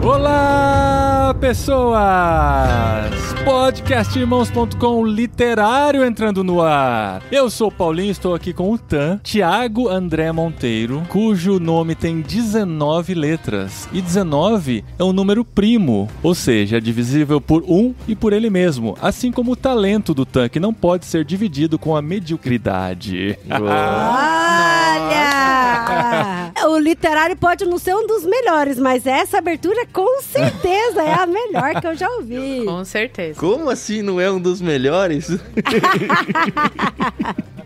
Olá, pessoas! Podcastirmãos.com literário entrando no ar. Eu sou o Paulinho, estou aqui com o Tan, Thiago André Monteiro, cujo nome tem 19 letras. E 19 é um número primo, ou seja, é divisível por 1 e por ele mesmo, assim como o talento do Tan, que não pode ser dividido com a mediocridade. Olha! O literário pode não ser um dos melhores, mas essa abertura com certeza é a melhor que eu já ouvi. Com certeza. Como assim não é um dos melhores?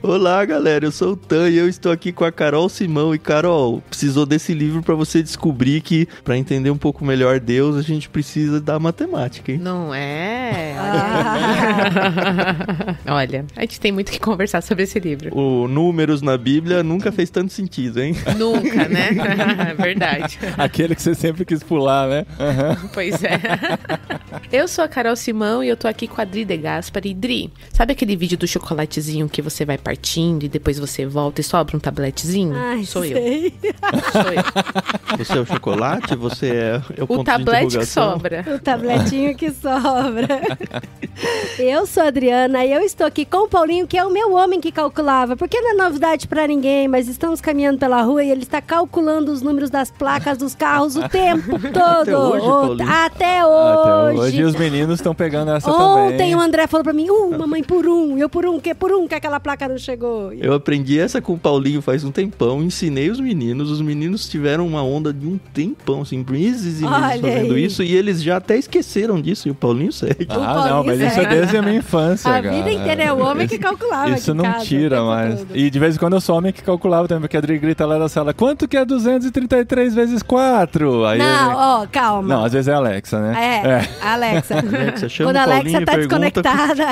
Olá, galera, eu sou o Tan e eu estou aqui com a Carol Simão. E Carol, precisou desse livro para você descobrir que, para entender um pouco melhor Deus, a gente precisa da matemática, hein? Não é? Olha, a gente tem muito que conversar sobre esse livro. O números na Bíblia nunca fez tanto sentido, hein? Nunca, né? Verdade. Aquele que você sempre quis pular, né? Uhum. Pois é. Eu sou a Carol Simão e eu tô aqui com a Dri De Gaspari. Dri, sabe aquele vídeo do chocolatezinho que você vai partindo e depois você volta e sobra um tabletezinho? Ai, sou sei. Sou eu. Você é o chocolate? Você é o ponto O tablete de que sobra. O tabletinho que sobra. Eu sou a Adriana e eu estou aqui com o Paulinho, que é o meu homem que calculava. Porque não é novidade pra ninguém, mas estamos caminhando pela rua e ele está calculando os números das placas dos carros o tempo todo. Até hoje, Paulinho? Até hoje. Hoje os meninos estão pegando essa Ontem também. o André falou pra mim, mamãe por um. E eu por um que aquela placa não chegou. Eu aprendi essa com o Paulinho faz um tempão, ensinei os meninos tiveram uma onda de um tempão, assim, meses e meses fazendo isso, e eles já até esqueceram disso, e o Paulinho segue. Não, mas isso é desde a minha infância, A cara. vida inteira é o homem que calculava. Isso aqui não em casa, tira o tempo mais. todo. E de vez em quando eu sou homem que calculava também, porque a Adri grita lá da sala, quanto que é 233 vezes 4? Aí Não, calma. Não, às vezes é a Alexa, né? A Alexa. Alexa, chama Quando a o Paulinho Alexa e tá pergunta... desconectada,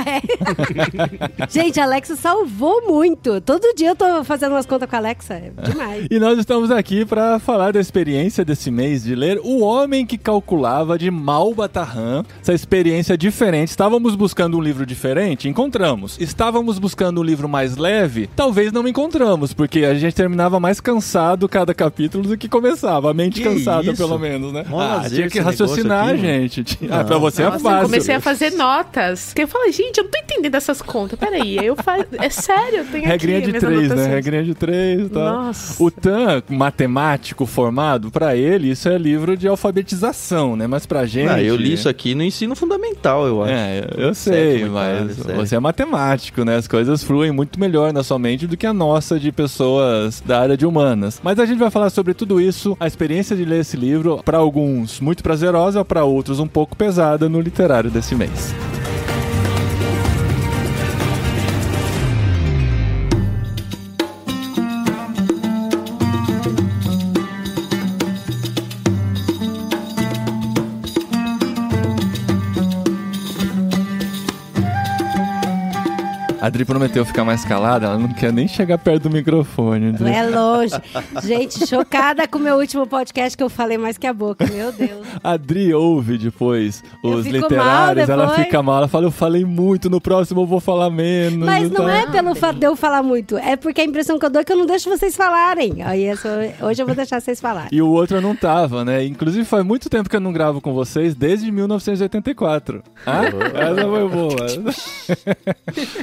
Gente, a Alexa salvou muito. Todo dia eu tô fazendo umas contas com a Alexa. É demais. E nós estamos aqui para falar da experiência desse mês de ler O Homem que Calculava, de Malba Tahan. Essa experiência diferente. Estávamos buscando um livro diferente? Encontramos. Estávamos buscando um livro mais leve? Talvez não encontramos, porque a gente terminava mais cansado cada capítulo do que começava. A mente cansada, isso? pelo menos, né? Lazer Tinha que esse raciocinar, negócio aqui, gente. Pra você Nossa, é fácil. eu comecei a fazer notas. Porque eu falei, gente, eu não tô entendendo essas contas. Peraí, é sério, eu tenho Regrinha aqui de minhas 3, né? anotações. Regrinha de 3 e tal. Nossa. O Tan, matemático formado, pra ele, isso é livro de alfabetização, né? Mas pra gente... eu li isso aqui no ensino fundamental, eu acho. Eu sei, Sétimo, mas oitavo, você é matemático, né? As coisas fluem muito melhor na sua mente do que a nossa de pessoas da área de humanas. Mas a gente vai falar sobre tudo isso, a experiência de ler esse livro, pra alguns muito prazerosa, pra outros um pouco pesada no literário desse mês. A Adri prometeu ficar mais calada, ela não quer nem chegar perto do microfone. Adri. É longe. Gente, chocada com o meu último podcast que eu falei mais que a boca. Meu Deus. A Adri ouve depois os fico literários, mal ela depois. fica mal, ela fala, eu falei muito, no próximo eu vou falar menos. Mas e não tal. é pelo fato de eu falar muito. É porque a impressão que eu dou é que eu não deixo vocês falarem. Aí hoje eu vou deixar vocês falarem. E o outro eu não tava, né? Inclusive faz muito tempo que eu não gravo com vocês, desde 1984. Essa foi boa.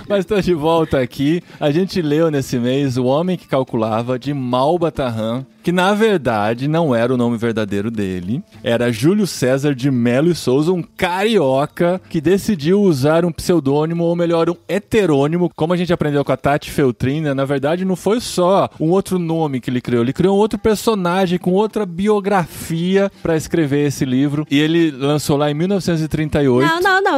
Mas tô de volta aqui. A gente leu nesse mês O Homem que Calculava, de Malba Tahan, que na verdade não era o nome verdadeiro dele. Era Júlio César de Melo e Souza, um carioca que decidiu usar um pseudônimo, ou melhor, um heterônimo, como a gente aprendeu com a Tati Feltrin, né? Na verdade não foi só um outro nome que ele criou um outro personagem com outra biografia para escrever esse livro, e ele lançou lá em 1938.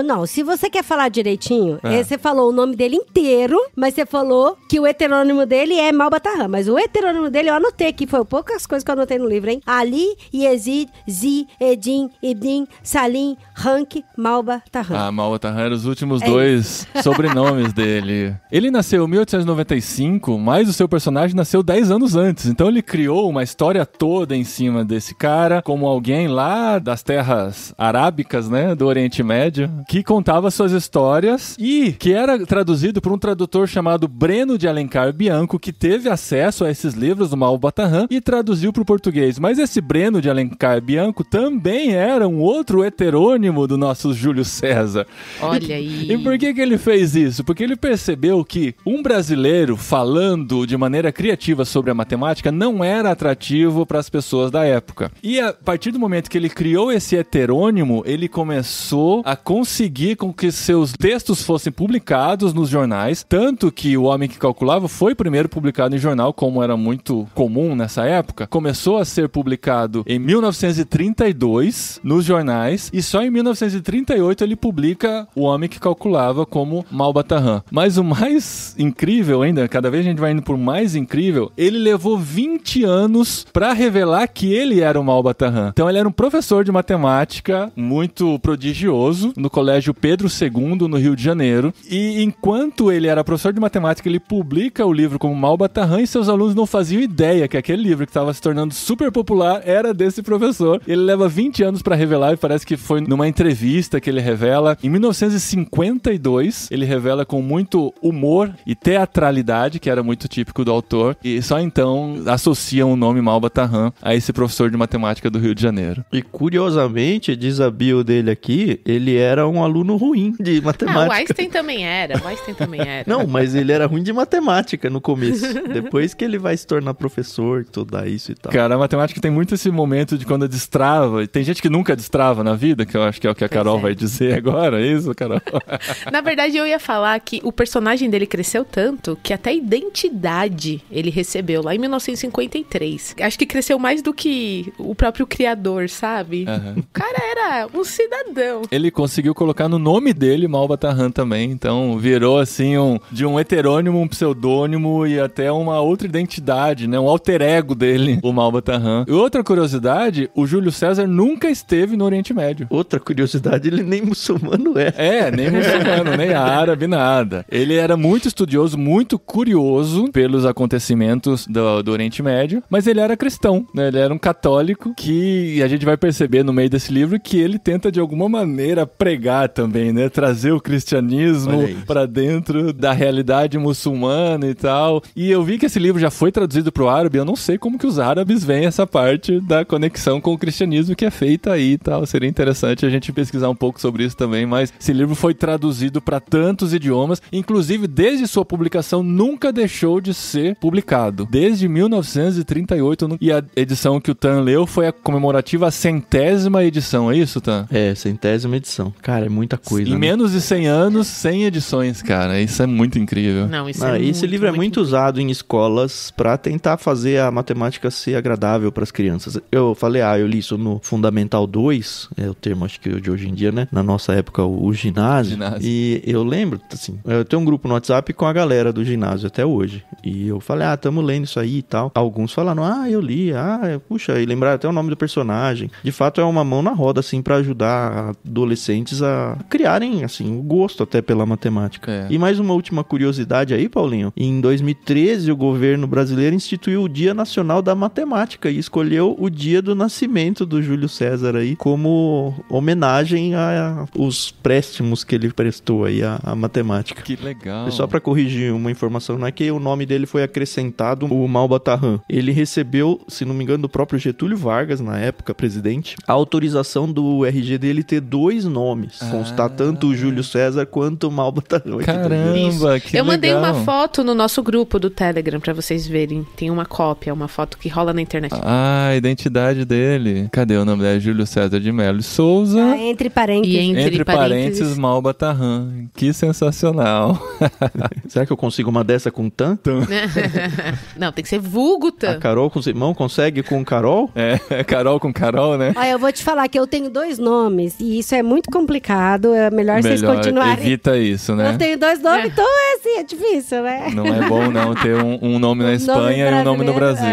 Não. Se você quer falar direitinho, você falou o nome dele inteiro, mas você falou que o heterônimo dele é Malba Tahan, mas o heterônimo dele eu anotei aqui, foi o poucas coisas que eu anotei no livro, hein? Ali, Yezid, Zi, Edin, Ibn, Salim, Rank, Malba, Tahan. Ah, Malba Tahan eram os últimos dois sobrenomes dele. Ele nasceu em 1895, mas o seu personagem nasceu 10 anos antes. Então ele criou uma história toda em cima desse cara, como alguém lá das terras arábicas, né, do Oriente Médio, que contava suas histórias e que era traduzido por um tradutor chamado Breno de Alencar Bianco, que teve acesso a esses livros do Malba Tahan e traduziu para o português. Mas esse Breno de Alencar Bianco também era um outro heterônimo do nosso Júlio César. Olha aí. E por que ele fez isso? Porque ele percebeu que um brasileiro falando de maneira criativa sobre a matemática não era atrativo para as pessoas da época. E a partir do momento que ele criou esse heterônimo, ele começou a conseguir com que seus textos fossem publicados nos jornais, tanto que O Homem que Calculava foi primeiro publicado em jornal, como era muito comum nessa época. Começou a ser publicado em 1932 nos jornais e só em 1938 ele publica O Homem que Calculava como Malba Tahan. Mas o mais incrível ainda, cada vez a gente vai indo por mais incrível, ele levou 20 anos para revelar que ele era o Malba Tahan. Então ele era um professor de matemática muito prodigioso no Colégio Pedro II, no Rio de Janeiro. E enquanto ele era professor de matemática, ele publica o livro como Malba Tahan e seus alunos não faziam ideia que aquele livro que estava se tornando super popular era desse professor. Ele leva 20 anos para revelar e parece que foi numa entrevista que ele revela. Em 1952, ele revela com muito humor e teatralidade, que era muito típico do autor, e só então associam o nome Malba Tahan a esse professor de matemática do Rio de Janeiro. E curiosamente, diz a bio dele aqui, ele era um aluno ruim de matemática. Ah, o Einstein também era. Não, mas ele era ruim de matemática no começo. Depois que ele vai se tornar professor, estudar isso e tal. Cara, a matemática tem muito esse momento de quando destrava. Tem gente que nunca destrava na vida, que eu acho que é o que a Carol vai dizer agora. É isso, Carol? Na verdade, eu ia falar que o personagem dele cresceu tanto que até identidade ele recebeu lá em 1953. Acho que cresceu mais do que o próprio criador, sabe? Uhum. O cara era um cidadão. Ele conseguiu colocar no nome dele Malba Tahan também, então virou assim de um heterônimo, um pseudônimo e até uma outra identidade, né? Um alter ego dele, o Malba Tahan. E outra curiosidade, o Júlio César nunca esteve no Oriente Médio. Outra curiosidade, ele nem muçulmano é. É, nem muçulmano, nem árabe, nada. Ele era muito estudioso, muito curioso pelos acontecimentos do Oriente Médio, mas ele era cristão, né? Ele era um católico que a gente vai perceber no meio desse livro que ele tenta de alguma maneira pregar também, né? Trazer o cristianismo pra dentro da realidade muçulmana e tal. E eu vi que esse livro já foi traduzido pro árabe, eu não sei como que os árabes veem essa parte da conexão com o cristianismo que é feita aí e tal. Seria interessante a gente pesquisar um pouco sobre isso também, mas esse livro foi traduzido para tantos idiomas, inclusive desde sua publicação nunca deixou de ser publicado. Desde 1938, e a edição que o Tan leu foi a comemorativa 100ª edição, é isso, Tan? É, 100ª edição. Cara, é muita coisa. Em menos de 100 anos, 100 edições, cara. Isso é muito incrível. Não, isso esse livro é muito usado em escolas para tentar fazer a matemática ser agradável para as crianças. Eu falei, eu li isso no Fundamental 2, é o termo acho que de hoje em dia, né? Na nossa época, o ginásio. E eu lembro, assim, eu tenho um grupo no WhatsApp com a galera do ginásio até hoje. E eu falei, tamo lendo isso aí e tal. Alguns falaram, eu li, puxa, e lembraram até o nome do personagem. De fato, é uma mão na roda, assim, para ajudar adolescentes a criarem, assim, o gosto até pela matemática. É. E mais uma última curiosidade aí, Paulinho. Em 2013, o governo brasileiro instituiu o Dia Nacional da Matemática e escolheu o dia do nascimento do Júlio César aí como homenagem aos préstimos que ele prestou aí à matemática. Que legal. E só para corrigir uma informação, não é que o nome dele foi acrescentado o Malba Tahan. Ele recebeu, se não me engano, do próprio Getúlio Vargas, na época, presidente, a autorização do RG dele ter 2 nomes. Constar tanto o Júlio César quanto o Malba Tahan. Caramba, que legal. Eu mandei uma foto no nosso grupo do Telegram pra vocês verem. Tem uma cópia, uma foto que rola na internet. A identidade dele. Cadê o nome dele? Júlio César de Mello Souza. Entre parênteses. E entre parênteses, Malba Tahan. Que sensacional. Será que eu consigo uma dessa com Tan? Não, tem que ser vulgo Tan. A Carol com Simão consegue com Carol? É Carol com Carol, né? Olha, eu vou te falar que eu tenho 2 nomes e isso é muito complicado. É melhor vocês continuarem. Evita isso, né? Eu tenho 2 nomes, então é difícil, né? Não é bom não ter um nome na Espanha e um nome no Brasil.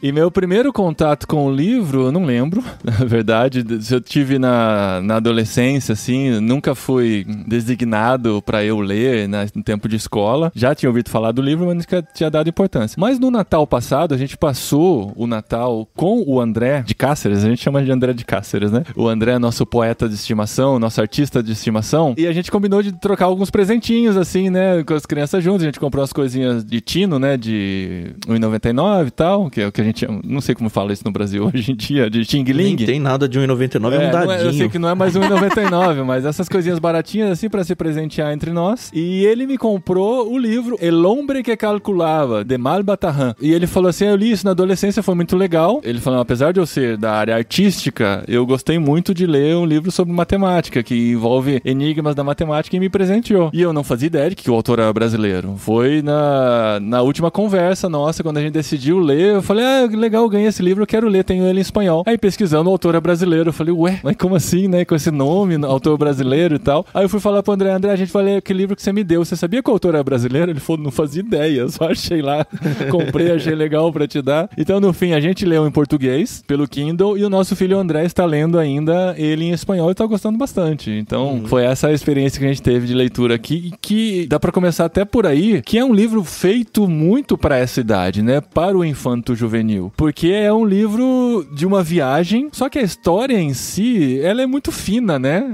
E meu primeiro contato com o livro, eu não lembro, na verdade. Eu tive na adolescência, assim, nunca fui designado pra eu ler no tempo de escola. Já tinha ouvido falar do livro, mas nunca tinha dado importância. Mas no Natal passado, a gente passou o Natal com o André de Cáceres. A gente chama de André de Cáceres, né? O André é nosso poeta de estimação, nosso artista de estimação. E a gente combinou de trocar alguns presentinhos, assim, né? Com as crianças juntas. A gente comprou umas coisinhas de tino, né? De R$1,99 e tal. Que é o que a gente... Não sei como fala isso no Brasil hoje em dia. De xing-ling. Nem tem nada de R$1,99, é um dadinho. Eu sei que não é mais R$1,99, mas essas coisinhas baratinhas, assim, pra se presentear entre nós. E ele me comprou o livro El Hombre que Calculava, de Malba Tahan. E ele falou assim, eu li isso na adolescência, foi muito legal. Ele falou, apesar de eu ser da área artística, eu gostei muito de ler um livro sobre matemática, que envolve enigmas da matemática, e me presenteou. E eu não fazia ideia de que o autor era brasileiro. Foi na última conversa nossa, quando a gente decidiu ler, eu falei, legal, eu ganhei esse livro, eu quero ler, tenho ele em espanhol. Aí pesquisando, o autor é brasileiro. Eu falei, ué, mas como assim, né? Com esse nome, autor brasileiro e tal. Aí eu fui falar pro André, a gente vai ler aquele livro que você me deu. Você sabia que o autor é brasileiro? Ele falou, não fazia ideia, só achei lá, comprei, achei legal pra te dar. Então, no fim, a gente leu em português, pelo Kindle, e o nosso filho André está lendo ainda ele em espanhol e tá gostando bastante. Então, foi essa a experiência que a gente teve de leitura aqui, e que dá pra começar até por aí, que é um livro feito muito pra essa idade, né? Para o infanto juvenil. Porque é um livro de uma viagem, só que a história em si, ela é muito fina, né?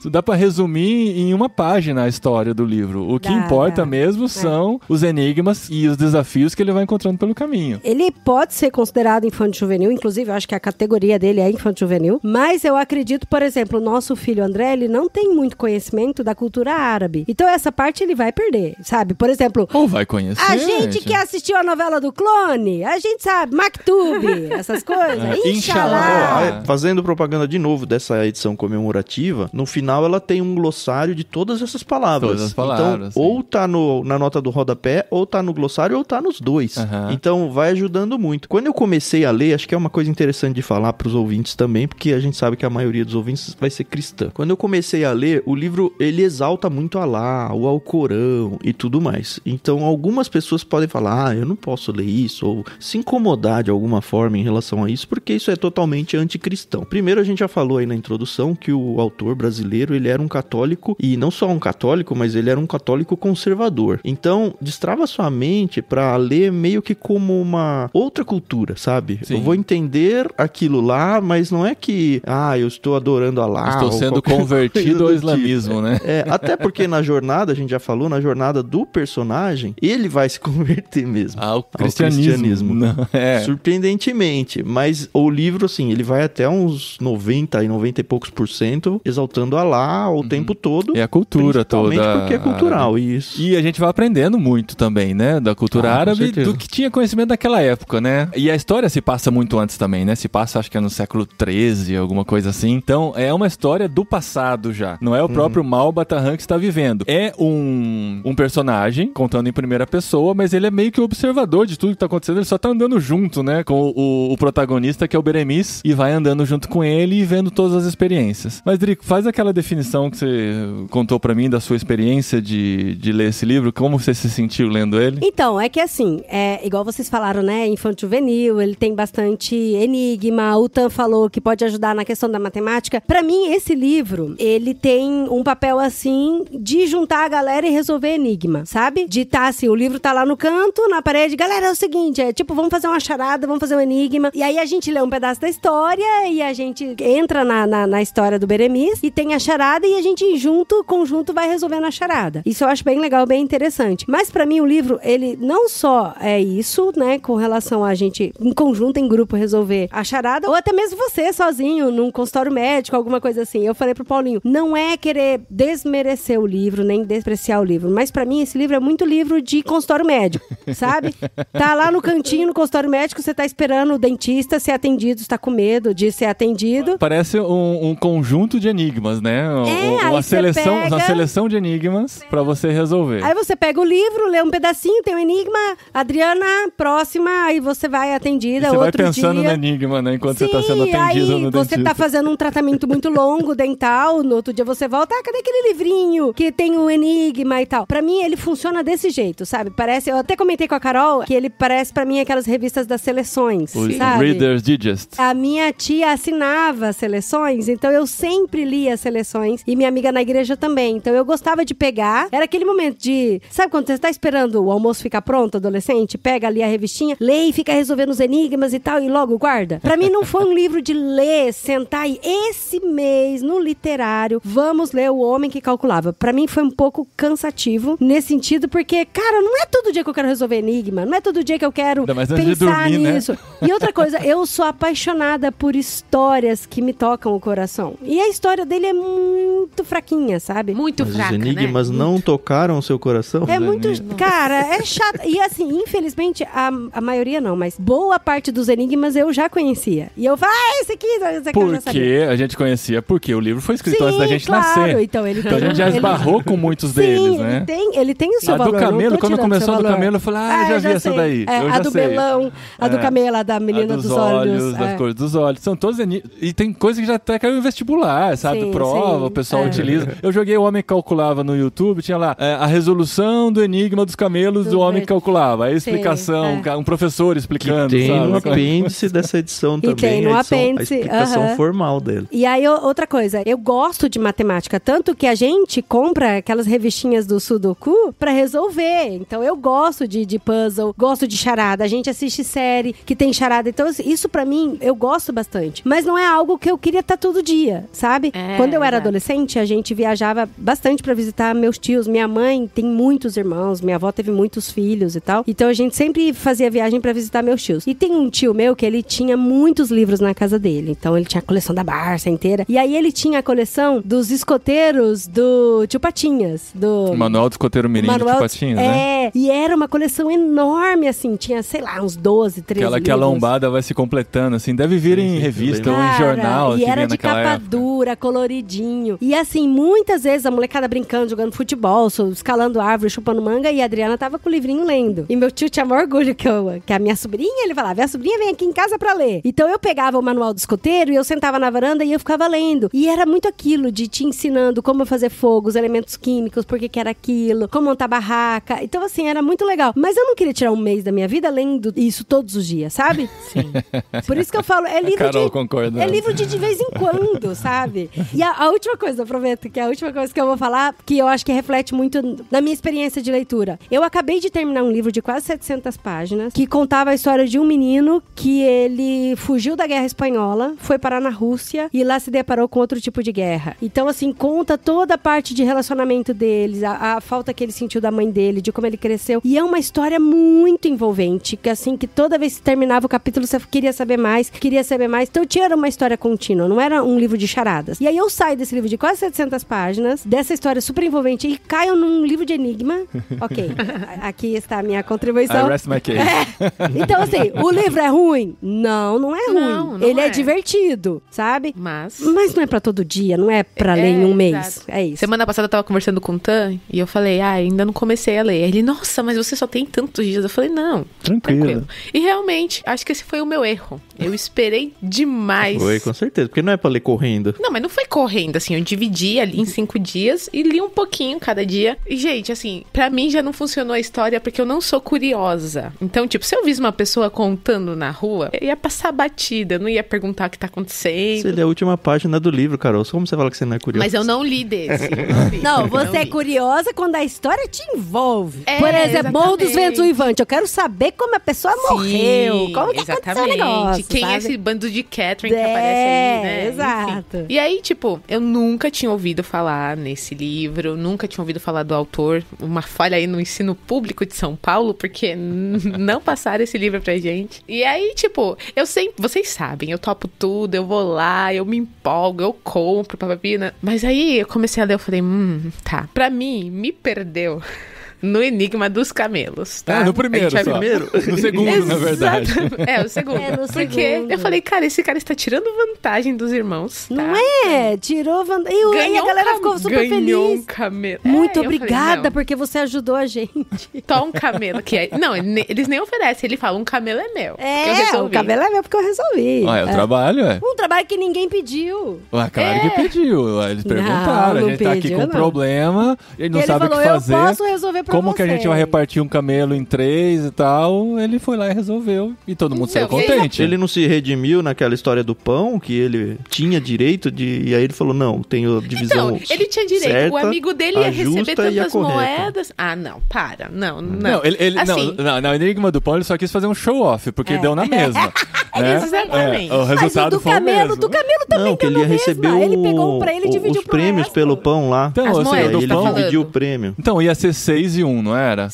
Dá pra resumir em uma página a história do livro. O que importa mesmo são os enigmas e os desafios que ele vai encontrando pelo caminho. Ele pode ser considerado infanto-juvenil, inclusive eu acho que a categoria dele é infanto-juvenil, mas eu acredito, por exemplo, o nosso filho André, ele não tem muito conhecimento da cultura árabe. Então essa parte ele vai perder, sabe? Por exemplo... Ou vai conhecer. A gente que assistiu a novela do Clone, a gente sabe, Maktub, essas coisas. Inshallah. Fazendo propaganda de novo dessa edição comemorativa, no final ela tem um glossário de todas essas palavras. Todas as palavras, então, ou tá na nota do rodapé, ou tá no glossário, ou tá nos dois. Então, vai ajudando muito. Quando eu comecei a ler, acho que é uma coisa interessante de falar pros ouvintes também, porque a gente sabe que a maioria dos ouvintes vai ser cristã. Quando eu comecei a ler, o livro, ele exalta muito Alá, o Alcorão e tudo mais. Então, algumas pessoas podem falar, eu não posso ler isso, ou se incomodar de alguma forma em relação a isso, porque isso é totalmente anticristão. Primeiro, a gente já falou aí na introdução que o autor brasileiro, ele era um católico, e não só um católico, mas ele era um católico conservador. Então, destrava sua mente pra ler meio que como uma outra cultura, sabe? Sim. Eu vou entender aquilo lá, mas não é que, eu estou adorando Alá. Estou sendo convertido ao islamismo, né? Até porque na jornada, a gente já falou, na jornada do personagem, ele vai se converter mesmo. Ao cristianismo. Não, surpreendentemente. Mas o livro, assim, ele vai até uns 90 e poucos % exaltando Alá o tempo todo. É a cultura toda. Porque é cultural, isso. E a gente vai aprendendo muito também, né? Da cultura árabe, do que tinha conhecimento daquela época, né? E a história se passa muito antes também, né? Se passa, acho que é no século XIII, alguma coisa assim. Então, é uma história do passado já. Não é o próprio Malba Tahan que está vivendo. É um personagem contando em primeira pessoa, mas ele é meio que o observador de tudo que tá acontecendo. Ele só tá andando junto, né? Com o protagonista, que é o Beremis, e vai andando junto com ele e vendo todas as experiências. Mas, Drico, faz aquela definição que você contou pra mim da sua experiência de ler esse livro. Como você se sentiu lendo ele? Então, é que assim, igual vocês falaram, né? Infanto-juvenil, ele tem bastante enigma. O Tan falou que pode ajudar na questão da matemática. Pra mim, esse livro, ele tem um papel, assim, de juntar a galera e resolver enigma, sabe? De tá assim, o livro tá lá no canto, na parede. Galera, é o seguinte, tipo, vamos fazer uma charada, vamos fazer um enigma. E aí a gente lê um pedaço da história e a gente entra na história do Beremis e tem a charada e a gente conjunto vai resolvendo a charada. Isso eu acho bem legal, bem interessante. Mas pra mim o livro, ele não só é isso, né, com relação a gente em conjunto, em grupo, resolver a charada, ou até mesmo você sozinho, num consultório médico, alguma coisa assim. Eu falei pro Paulinho, não é querer desmerecer o livro, nem despreciar o livro, mas pra mim esse livro é muito livro de consultório médico, sabe? Tá lá no cantinho, no consultório médico, você tá esperando o dentista ser atendido, está com medo de ser atendido. Parece um conjunto de enigmas, né? Uma seleção de enigmas pra você resolver. Aí você pega o livro, lê um pedacinho, tem um enigma, Adriana, próxima, aí você vai atendida, você outro dia... vai pensando no enigma, né? Enquanto Sim, você tá sendo atendido no dentista. Você tá fazendo um tratamento muito longo, dental, no outro dia você volta, cadê aquele livrinho que tem o enigma e tal? Pra mim, ele funciona desse jeito, sabe? Parece, eu até comentei com a Carol, que ele parece pra mim tinha aquelas revistas das seleções, Os sabe? Reader's Digest. A minha tia assinava as seleções, então eu sempre lia as seleções. E minha amiga na igreja também. Então eu gostava de pegar. Era aquele momento de... Sabe quando você tá esperando o almoço ficar pronto, adolescente? Pega ali a revistinha, lê e fica resolvendo os enigmas e tal, e logo guarda. Pra mim não foi um livro de ler, sentar e esse mês, no literário, vamos ler O Homem que Calculava. Pra mim foi um pouco cansativo nesse sentido, porque, cara, não é todo dia que eu quero resolver enigma, não é todo dia que eu quero pensar nisso. Né? E outra coisa, eu sou apaixonada por histórias que me tocam o coração. E a história dele é muito fraquinha, sabe? Muito Mas fraca, os enigmas né? não tocaram o seu coração? É muito... Cara, é chato. E assim, infelizmente, a maioria não, mas boa parte dos enigmas eu já conhecia. E eu falo, esse aqui eu já sabia. Porque a gente conhecia, porque o livro foi escrito antes da gente claro. nascer. Então ele Então a gente já esbarrou com muitos deles, né? Ele tem o seu A valor. do camelo, quando começou a do valor. camelo, eu falei, já vi essa daí. É, eu a já do sei. melão, a do camelo, a da menina a dos olhos. das cores dos olhos. São todos e tem coisa que já até caiu em vestibular, sabe? Sim, Prova, sim. o pessoal utiliza. Eu joguei O Homem que Calculava no YouTube, tinha lá a resolução do enigma dos camelos do Homem que Calculava. Aí a explicação, um professor explicando, que tem sabe? no apêndice dessa edição também. Tem no apêndice, a explicação formal dele. E aí, outra coisa, eu gosto de matemática, tanto que a gente compra aquelas revistinhas do Sudoku pra resolver. Então, eu gosto de puzzle, gosto de charada. A gente assiste série que tem charada. Então, isso pra mim, eu gosto bastante. Mas não é algo que eu queria estar todo dia, sabe? Quando eu era adolescente, a gente viajava bastante pra visitar meus tios. Minha mãe tem muitos irmãos, minha avó teve muitos filhos e tal. Então, a gente sempre fazia viagem pra visitar meus tios. E tem um tio meu que ele tinha muitos livros na casa dele. Então, ele tinha a coleção da Barça inteira. E aí, ele tinha a coleção dos escoteiros do Tio Patinhas. Do Manual do Escoteiro Mirim do Tio Patinhas, né? E era uma coleção enorme, assim. Tinha, sei lá, uns 12, 13 livros. Que a lombada vai se completando, assim. Deve vir em revista ou em jornal. E era de capa dura, coloridinho. E assim, muitas vezes a molecada brincando, jogando futebol, escalando árvore, chupando manga, e a Adriana tava com o livrinho lendo. E meu tio tinha maior orgulho que a minha sobrinha, ele falava, minha sobrinha vem aqui em casa pra ler. Então eu pegava o manual do escoteiro e eu sentava na varanda e eu ficava lendo. E era muito aquilo de te ensinando como fazer fogo, os elementos químicos, por que era aquilo, como montar barraca. Então assim, era muito legal. Mas eu não queria tirar um mês da minha vida lendo isso todos os dias, sabe? Sim. Por isso que eu falo, é livro Carol concorda. É livro de vez em quando, sabe? E a última coisa, aproveito, que é a última coisa que eu vou falar, que eu acho que reflete muito na minha experiência de leitura. Eu acabei de terminar um livro de quase 700 páginas, que contava a história de um menino que ele fugiu da Guerra Espanhola, foi parar na Rússia e lá se deparou com outro tipo de guerra. Então, assim, conta toda a parte de relacionamento deles, a falta que ele sentiu da mãe dele, de como ele cresceu. E é uma história muito envolvente, que assim, que toda vez que terminava o capítulo, você queria saber mais. Então, tinha uma história contínua, não era um livro de charadas. E aí eu saio desse livro de quase 700 páginas, dessa história super envolvente, e caio num livro de enigma. Ok, aqui está a minha contribuição. I rest my case. Então, assim, o livro é ruim? Não é ruim. Não Ele é é divertido, sabe? Mas não é pra todo dia, não é pra ler em um mês. Exato. É isso. Semana passada eu tava conversando com o Tan e eu falei, ainda não comecei a ler. Ele, nossa, mas você só tem tantos dias. Eu falei, não, tranquilo. E realmente, acho que esse foi o meu erro. Eu esperei demais. Foi, com certeza, porque não é pra ler correndo. Não, mas não foi correndo, assim, eu dividi ali em 5 dias e li um pouquinho cada dia. E, gente, assim, pra mim já não funcionou a história porque eu não sou curiosa. Então, tipo, se eu visse uma pessoa contando na rua, eu ia passar batida, eu não ia perguntar o que tá acontecendo. Você lê a última página do livro, Carol. Como você fala que você não é curiosa? Mas eu não li desse. Não, você é curiosa quando a história te envolve. É, Por exemplo, Morro dos exatamente. Ventos Uivantes. Eu quero saber como a pessoa morreu. Como que aconteceu o negócio, Quem sabe? é esse bando de Catherine que aparece ali, né? Exato. Enfim. E aí, tipo, eu nunca tinha ouvido falar nesse livro, nunca tinha ouvido falar do autor. Uma falha aí no ensino público de São Paulo, porque não passaram esse livro pra gente. E aí, tipo, eu sempre... Vocês sabem, eu topo tudo, eu vou lá, eu me empolgo, eu compro, papapina. Mas aí, eu comecei a ler, eu falei, tá. Pra mim, me perdeu no Enigma dos Camelos, tá? No primeiro só. No segundo, na verdade. O segundo. No Porque segundo. eu falei, cara, esse cara está tirando vantagem dos irmãos, tá? Não é? Tirou vantagem. E a galera ficou super ganhou feliz. Um camelo. Muito eu falei, obrigada, não, porque você ajudou a gente. Tó um camelo, que é... Não, eles nem oferecem. Ele fala, um camelo é meu. Eu O resolvi. cabelo é meu porque eu resolvi. É o trabalho, Um trabalho que ninguém pediu. Claro que pediu. Eles perguntaram. Não a gente tá aqui pediu, com um não. problema, ele não Ele sabe falou, o que fazer. eu posso resolver pra como que a gente vai você. repartir um camelo em 3 e tal, ele foi lá e resolveu. E todo mundo saiu Então, contente. Ele não se redimiu naquela história do pão, que ele tinha direito de... E aí ele falou, não, tenho divisão Então, ele tinha direito. certa, O amigo dele ia a receber justa e a tantas correta. moedas. Ah, não, para. Não. Não, ele Assim, não, Enigma do Pão ele só quis fazer um show-off, porque deu na mesma. né? Exatamente. O Mas resultado o do foi o camelo, mesmo. do camelo também Não, que ele ia receber Ele pegou um pra ele e dividiu os pro prêmios resto. pelo pão lá. Então, As ou seja, moedas, Aí do ele tá pão... falando. dividiu o prêmio. Então, ia ser 6 e 1, não era?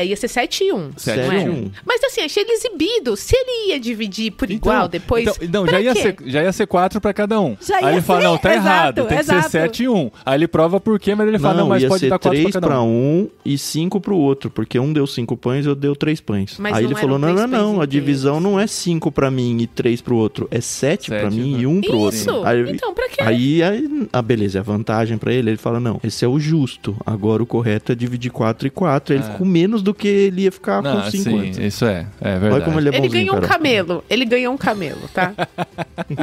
Ia ser 7 e 1. 7 não e é? 1. Mas assim, achei ele exibido. Se ele ia dividir por igual depois. Então, pra quê? já ia ser 4 pra cada um. Já Aí ia ele fala, ser, não, tá exato, errado, tem que ser exato. 7 e 1. Aí ele prova por quê, mas ele fala, não, mas ia pode ser dar 4 pra 3 cada pra um. um e 5 pro outro, porque um deu 5 pães e eu deu 3 pães. Mas Aí não ele falou, eram 3 pães não, a inteiros. divisão não é 5 pra mim e 3 pro outro, é 7 pra 7, mim né? e 1 pro outro. Isso. Aí, Então, pra quê? aí, beleza, a vantagem pra ele fala, não, esse é o justo, agora o correto é dividir 4 e 4. Ele ficou menos do que ele ia ficar Não, com 5 sim, antes. isso é verdade. Olha como ele é Ele bonzinho, ganhou um Carol. camelo. Ele ganhou um camelo, tá?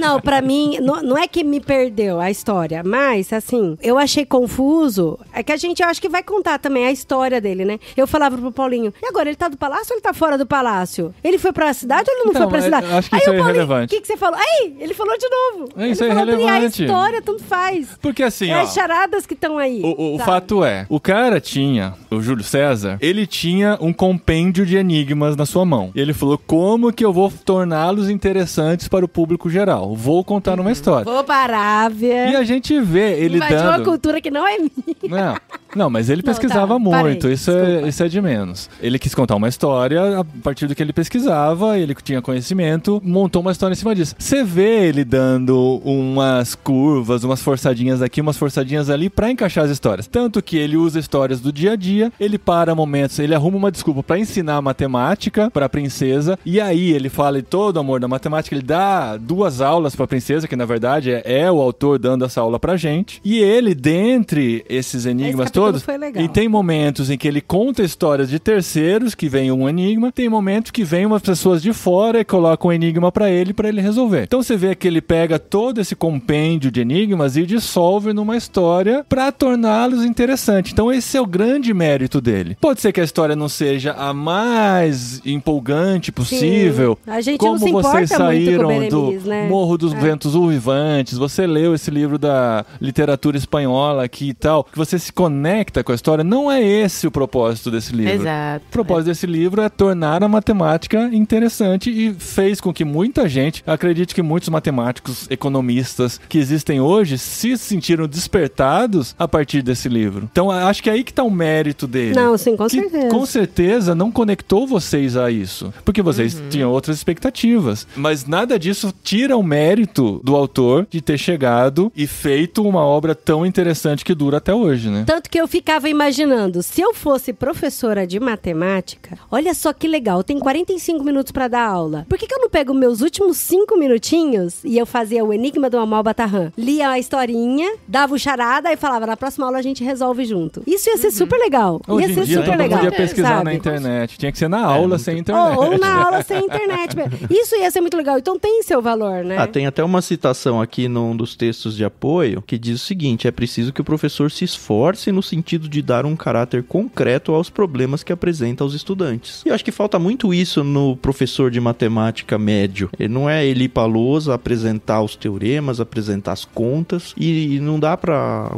Não, pra mim, não é que me perdeu a história, mas, assim, eu achei confuso. É que eu acho que vai contar também a história dele, né? Eu falava pro Paulinho, e agora, ele tá do palácio ou ele tá fora do palácio? Ele foi pra cidade ou ele não Então, foi pra mas cidade? acho que Aí isso o é Paulinho, irrelevante. O que você falou? Aí, ele falou de novo. Isso ele é falou, irrelevante. E a história, tanto faz. Porque assim, É ó... as charadas que estão aí. O sabe? fato é, o cara tinha, o Júlio César, ele tinha um compêndio de enigmas na sua mão. E ele falou, como que eu vou torná-los interessantes para o público geral? Vou contar uma história. Vou pra Arábia. E a gente vê ele Invadiu uma dando... cultura que não é minha. Não, mas ele Não, pesquisava tá, muito, parei, isso é de menos. Ele quis contar uma história a partir do que ele pesquisava, ele tinha conhecimento, montou uma história em cima disso. Você vê ele dando umas curvas, umas forçadinhas aqui, umas forçadinhas ali pra encaixar as histórias. Tanto que ele usa histórias do dia a dia, ele para momentos, ele arruma uma desculpa pra ensinar matemática pra princesa, e aí ele fala de todo o amor da matemática, ele dá 2 aulas pra princesa, que na verdade é o autor dando essa aula pra gente, e ele, dentre esses enigmas Esse capítulo todos, foi legal. e tem momentos em que ele conta histórias de terceiros, que vem um enigma, tem momentos que vem umas pessoas de fora e colocam um enigma pra ele resolver. Então você vê que ele pega todo esse compêndio de enigmas e dissolve numa história pra torná-los interessantes. Então esse é o grande mérito dele. Pode ser que a história não seja a mais empolgante possível. Sim. A gente como não se vocês importa muito com o saíram Berenice, do né? Morro dos Ventos Uivantes, você leu esse livro da literatura espanhola aqui e tal, que você se conecta com a história. Não é esse o propósito desse livro. Exato. O propósito desse livro é tornar a matemática interessante e fez com que muita gente, acredite que muitos matemáticos, economistas que existem hoje se sentiram despertados a partir desse livro. Então acho que é aí que tá o mérito dele. Não, sim, com Que, certeza. com certeza não conectou vocês a isso, porque vocês tinham outras expectativas. Mas nada disso tira o mérito do autor de ter chegado e feito uma obra tão interessante que dura até hoje, né? Tanto que eu ficava imaginando, se eu fosse professora de matemática, olha só que legal, tem 45 minutos pra dar aula. Por que eu não pego meus últimos 5 minutinhos e eu fazia o Enigma do Amal Batarran? Lia a historinha, dava o charada e falava, na próxima aula a gente resolve junto. Isso ia ser super legal. Hoje Ia em ser dia super todo mundo legal. podia pesquisar sabe? na internet. Tinha que ser na aula sem internet. Ou na aula sem internet. Isso ia ser muito legal. Então tem seu valor, né? Tem até uma citação aqui num dos textos de apoio que diz o seguinte: é preciso que o professor se esforce no sentido de dar um caráter concreto aos problemas que apresenta aos estudantes. E eu acho que falta muito isso no professor de matemática médio. Ele não é ele ir pra lousa apresentar os teoremas, apresentar as contas, e não dá pra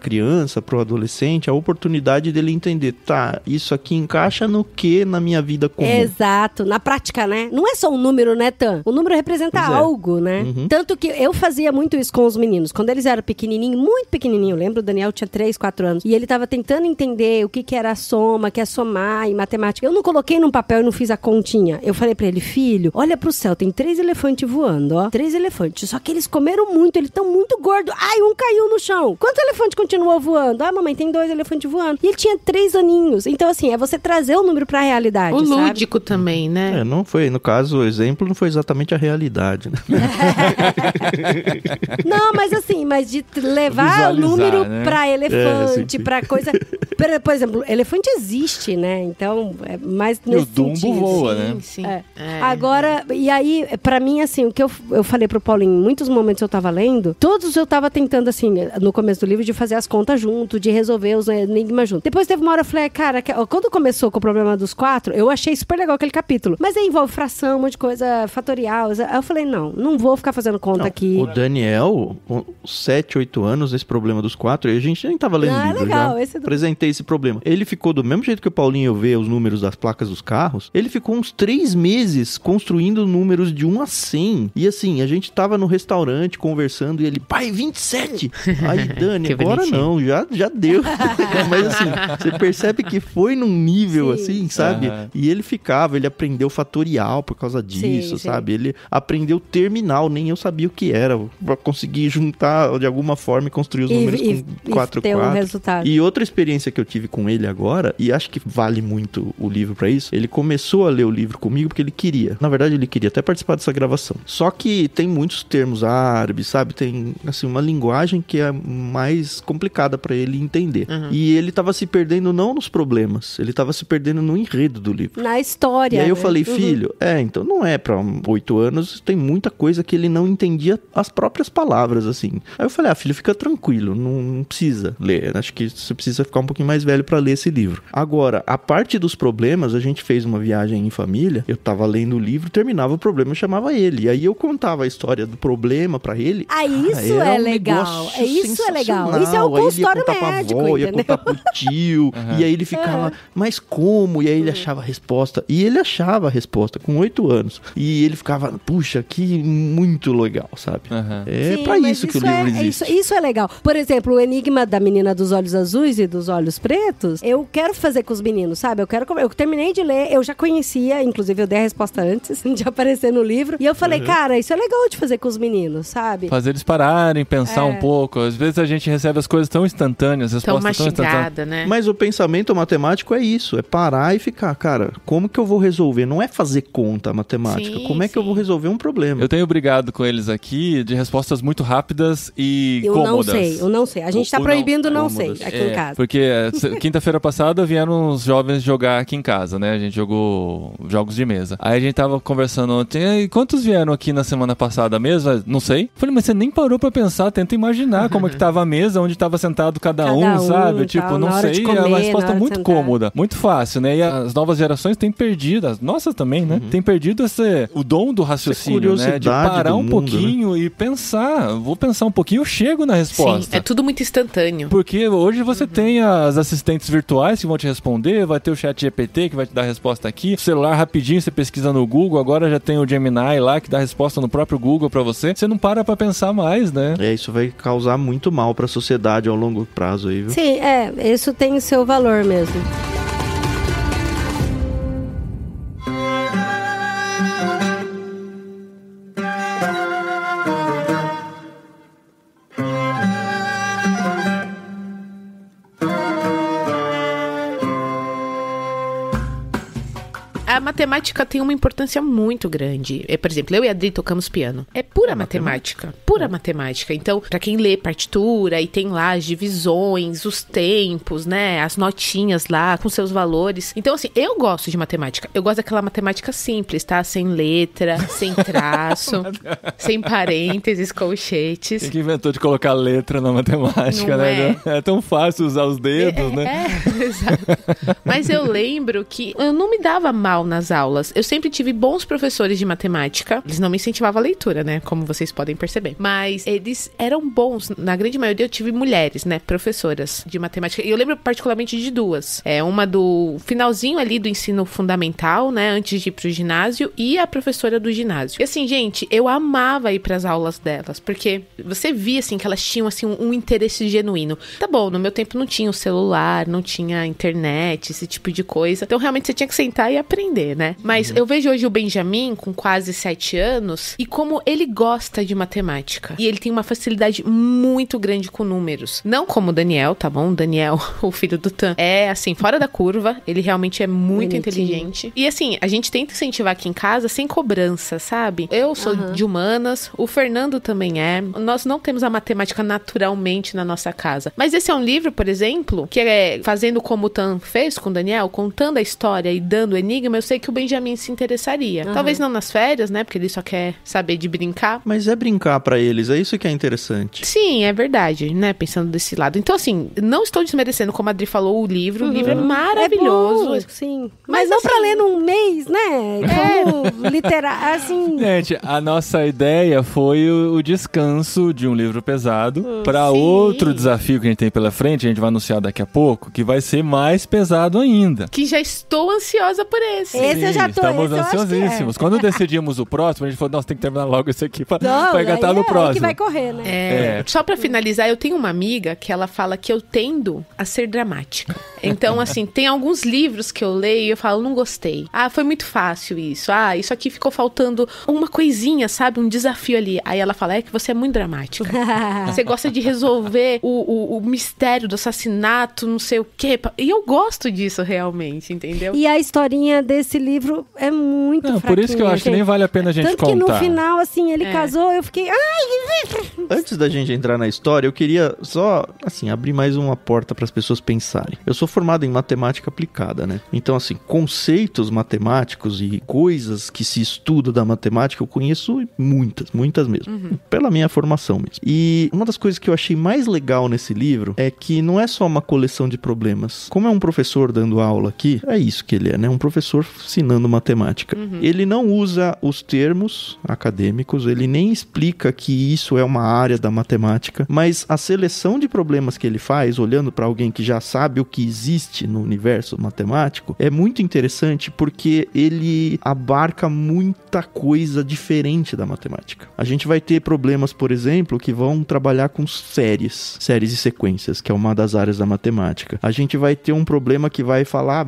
criança, pro adolescente, a oportunidade dele entender, tá, isso aqui encaixa no que na minha vida comum. Exato, na prática, né? Não é só um número, né, Tan? O número representa Pois é. algo, né? Tanto que eu fazia muito isso com os meninos. Quando eles eram pequenininhos, muito pequenininho, eu lembro, o Daniel tinha 3, 4 anos, e ele tava tentando entender o que era a soma, que é somar em matemática. Eu não coloquei num papel e não fiz a continha. Eu falei pra ele, filho, olha pro céu, tem 3 elefantes voando, ó. 3 elefantes. Só que eles comeram muito, eles estão muito gordos. Ai, um caiu no chão. Quantos elefantes continuou voando? Ah, mamãe, tem 2 elefantes voando. E ele tinha 3 aninhos. Então, assim, é você trazer o número pra realidade, O sabe? lúdico também, né? Não foi, no caso, o exemplo não foi exatamente a realidade, né? Não, mas assim, mas de levar o Visualizar, número né? pra elefante, sim. pra coisa... Por exemplo, elefante existe, né? Então, é mais E nesse o Dumbo sentido. voa, né? Sim. É. É. Agora, e aí, pra mim, assim, o que eu falei pro Paulinho, em muitos momentos eu tava lendo, todos eu tava tentando, assim, no começo do livro, de fazer as contas junto, de resolver os enigmas junto. Depois teve uma hora, eu falei, cara, quando começou com o problema dos 4, eu achei super legal aquele capítulo. Mas aí envolve fração, um monte de coisa fatorial. Aí eu falei, não vou ficar fazendo conta aqui. O Daniel, 7, 8 anos, esse problema dos 4, a gente nem tava lendo o livro, legal, já esse é do... apresentei esse problema. Ele ficou do mesmo jeito que o Paulinho vê os números das placas dos carros, ele ficou uns 3 meses construindo números de 1 a 100. E assim, a gente tava no restaurante conversando e ele, pai, 27! Aí, Dani, Que agora bonitinho. não, já deu. Mas assim, você percebe que foi num nível Sim. assim, sabe? Aham. E ele aprendeu fatorial por causa disso, sim. sabe? Ele aprendeu terminal, nem eu sabia o que era, pra conseguir juntar de alguma forma e construir os números com 4 ter um resultado. E outra experiência que eu tive com ele agora, e acho que vale muito o livro pra isso, ele começou a ler o livro comigo porque ele queria. Na verdade, ele queria até participar dessa gravação. Só que tem muitos termos árabes, sabe? Tem, assim, uma linguagem que é mais complicada pra ele entender. E ele tava se perdendo não nos problemas, ele tava se perdendo no enredo do livro. Na história. E aí eu né? falei, filho, então não é pra 8 anos, tem muita coisa que ele não entendia as próprias palavras, assim. Aí eu falei, filho, fica tranquilo, não precisa ler, acho que você precisa ficar um pouquinho mais velho pra ler esse livro. Agora, a parte dos problemas, a gente fez uma viagem em família, eu tava lendo o livro, terminava o problema, eu chamava ele, e aí eu contava a história do problema pra ele. Isso era é um legal. negócio Isso é legal. Isso é sensacional. um Aí ele ia consultório contar pra médico, avó, ia entendeu? contar pro tio, e aí ele ficava, mas como? E aí ele achava a resposta, e ele achava a resposta com 8 anos, e ele ficava, puxa, que muito legal, sabe? É Sim, pra mas isso que o livro existe. Isso é legal. Por exemplo, o enigma da menina dos olhos azuis e dos olhos pretos, eu quero fazer com os meninos, sabe? Eu terminei de ler, eu já conhecia, inclusive eu dei a resposta antes de aparecer no livro, e eu falei, cara, isso é legal de fazer com os meninos, sabe? Fazer eles pararem, pensar um pouco. Às vezes a gente recebe as coisas tão instantâneas, Tão respostas tão instantâneas. mastigada, né? Mas o pensamento matemático é isso, é parar e ficar, cara, como que eu vou resolver? Não é fazer conta matemática, Sim, como é que eu vou resolver um problema? Eu tenho brigado com eles aqui de respostas muito rápidas e Eu cômodas. eu não sei. A gente tá Ou proibindo não cômodas. sei aqui em casa. Porque quinta-feira passada vieram uns jovens jogar aqui em casa, né? A gente jogou jogos de mesa. Aí a gente tava conversando ontem, e quantos vieram aqui na semana passada mesmo? Não sei. Falei, mas você nem parou pra pensar, tenta imaginar como é que tava a mesa, onde tava sentado cada um, sabe? Tipo, tal, não na hora de sei, comer, é uma na resposta hora de muito sentar. cômoda, muito fácil, né? E as novas gerações têm perdido, as nossas também, né? Têm perdido o dom do raciocínio, né? De curiosidade parar do um mundo, pouquinho e pensar. Vou pensar um pouquinho, eu chego na resposta. Sim, é tudo muito instantâneo. Porque hoje você tem as assistentes virtuais que vão te responder, vai ter o chat GPT que vai te dar a resposta aqui, o celular rapidinho você pesquisa no Google, agora já tem o Gemini lá que dá a resposta no próprio Google pra você. Você não para pra pensar mais, né? Isso vai causar muito mal pra sociedade ao longo prazo aí, viu? Sim, isso tem o seu valor mesmo. A matemática tem uma importância muito grande. Por exemplo, eu e a Adri tocamos piano. É pura matemática. Pura matemática. Então, pra quem lê partitura e tem lá as divisões, os tempos, né? As notinhas lá com seus valores. Então, assim, eu gosto de matemática. Eu gosto daquela matemática simples, tá? Sem letra, sem traço, sem parênteses, colchetes. Quem que inventou de colocar letra na matemática, Não né? É tão fácil usar os dedos, né? Exato. Mas eu lembro que eu não me dava mal nas aulas. Eu sempre tive bons professores de matemática. Eles não me incentivavam a leitura, né? Como vocês podem perceber. Mas eles eram bons. Na grande maioria eu tive mulheres, né? Professoras de matemática. E eu lembro particularmente de duas. Uma do finalzinho ali do ensino fundamental, né? Antes de ir pro ginásio. E a professora do ginásio. E assim, gente, eu amava ir pras aulas delas. Porque você via, assim, que elas tinham, assim, um interesse genuíno. Tá bom, no meu tempo não tinha o celular, não tinha internet, esse tipo de coisa. Então, realmente, você tinha que sentar e aprender, né? Mas eu vejo hoje o Benjamin com quase 7 anos e como ele gosta de matemática. E ele tem uma facilidade muito grande com números. Não como o Daniel, tá bom? O Daniel, o filho do Tan, é assim, fora da curva. Ele realmente é muito inteligente. E assim, a gente tenta incentivar aqui em casa sem cobrança, sabe? Eu sou de humanas, o Fernando também é. Nós não temos a matemática naturalmente na nossa casa. Mas esse é um livro, por exemplo, que é fazendo como o Tan fez com o Daniel, contando a história e dando o enigma, eu sei que o Benjamin se interessaria. Talvez não nas férias, né? Porque ele só quer saber de brincar. Mas é brincar pra eles, é isso que é interessante. Sim, é verdade, né? Pensando desse lado. Então, assim, não estou desmerecendo, como a Adri falou, o livro. O livro é maravilhoso. É bom, sim. Mas não assim, pra ler num mês, né? Como literar, assim... Gente, a nossa ideia foi o descanso de um livro pesado pra outro desafio que a gente tem pela frente, a gente vai anunciar daqui a pouco, que vai ser mais pesado ainda. Que já estou ansiosa por esse. Esse eu já tô. Estamos ansiosíssimos. Quando decidimos o próximo, a gente falou, nossa, tem que terminar logo esse aqui pra engatar no próximo. Que vai correr, né? Só pra finalizar, eu tenho uma amiga que ela fala que eu tendo a ser dramática. Então, assim, tem alguns livros que eu leio e eu falo, não gostei. Ah, foi muito fácil isso. Ah, isso aqui ficou faltando uma coisinha, sabe? Um desafio ali. Aí ela fala, é que você é muito dramática. Você gosta de resolver o mistério do assassinato, não sei o quê. E eu gosto disso realmente, entendeu? E a historinha desse livro é muito fraquinha. Por isso que eu acho que nem vale a pena a gente contar. contar. Tanto que no final, assim, ele casou, eu fiquei... Ai! Antes da gente entrar na história, eu queria só, assim, abrir mais uma porta para as pessoas pensarem. Eu sou formado em matemática aplicada, né? Então, assim, conceitos matemáticos e coisas que se estuda da matemática, eu conheço muitas mesmo. Pela minha formação mesmo. E uma das coisas que eu achei mais legal nesse livro é que não é só uma coleção de problemas. Como é um professor dando aula aqui, é isso que ele é, né? Um professor ensinando matemática. Ele não usa os termos acadêmicos, ele nem explica que isso é uma área da matemática, mas a seleção de problemas que ele faz, olhando para alguém que já sabe o que existe no universo matemático, é muito interessante porque ele abarca muita coisa diferente da matemática. A gente vai ter problemas, por exemplo, que vão trabalhar com séries e sequências, que é uma das áreas da matemática. A gente vai ter um problema que vai falar,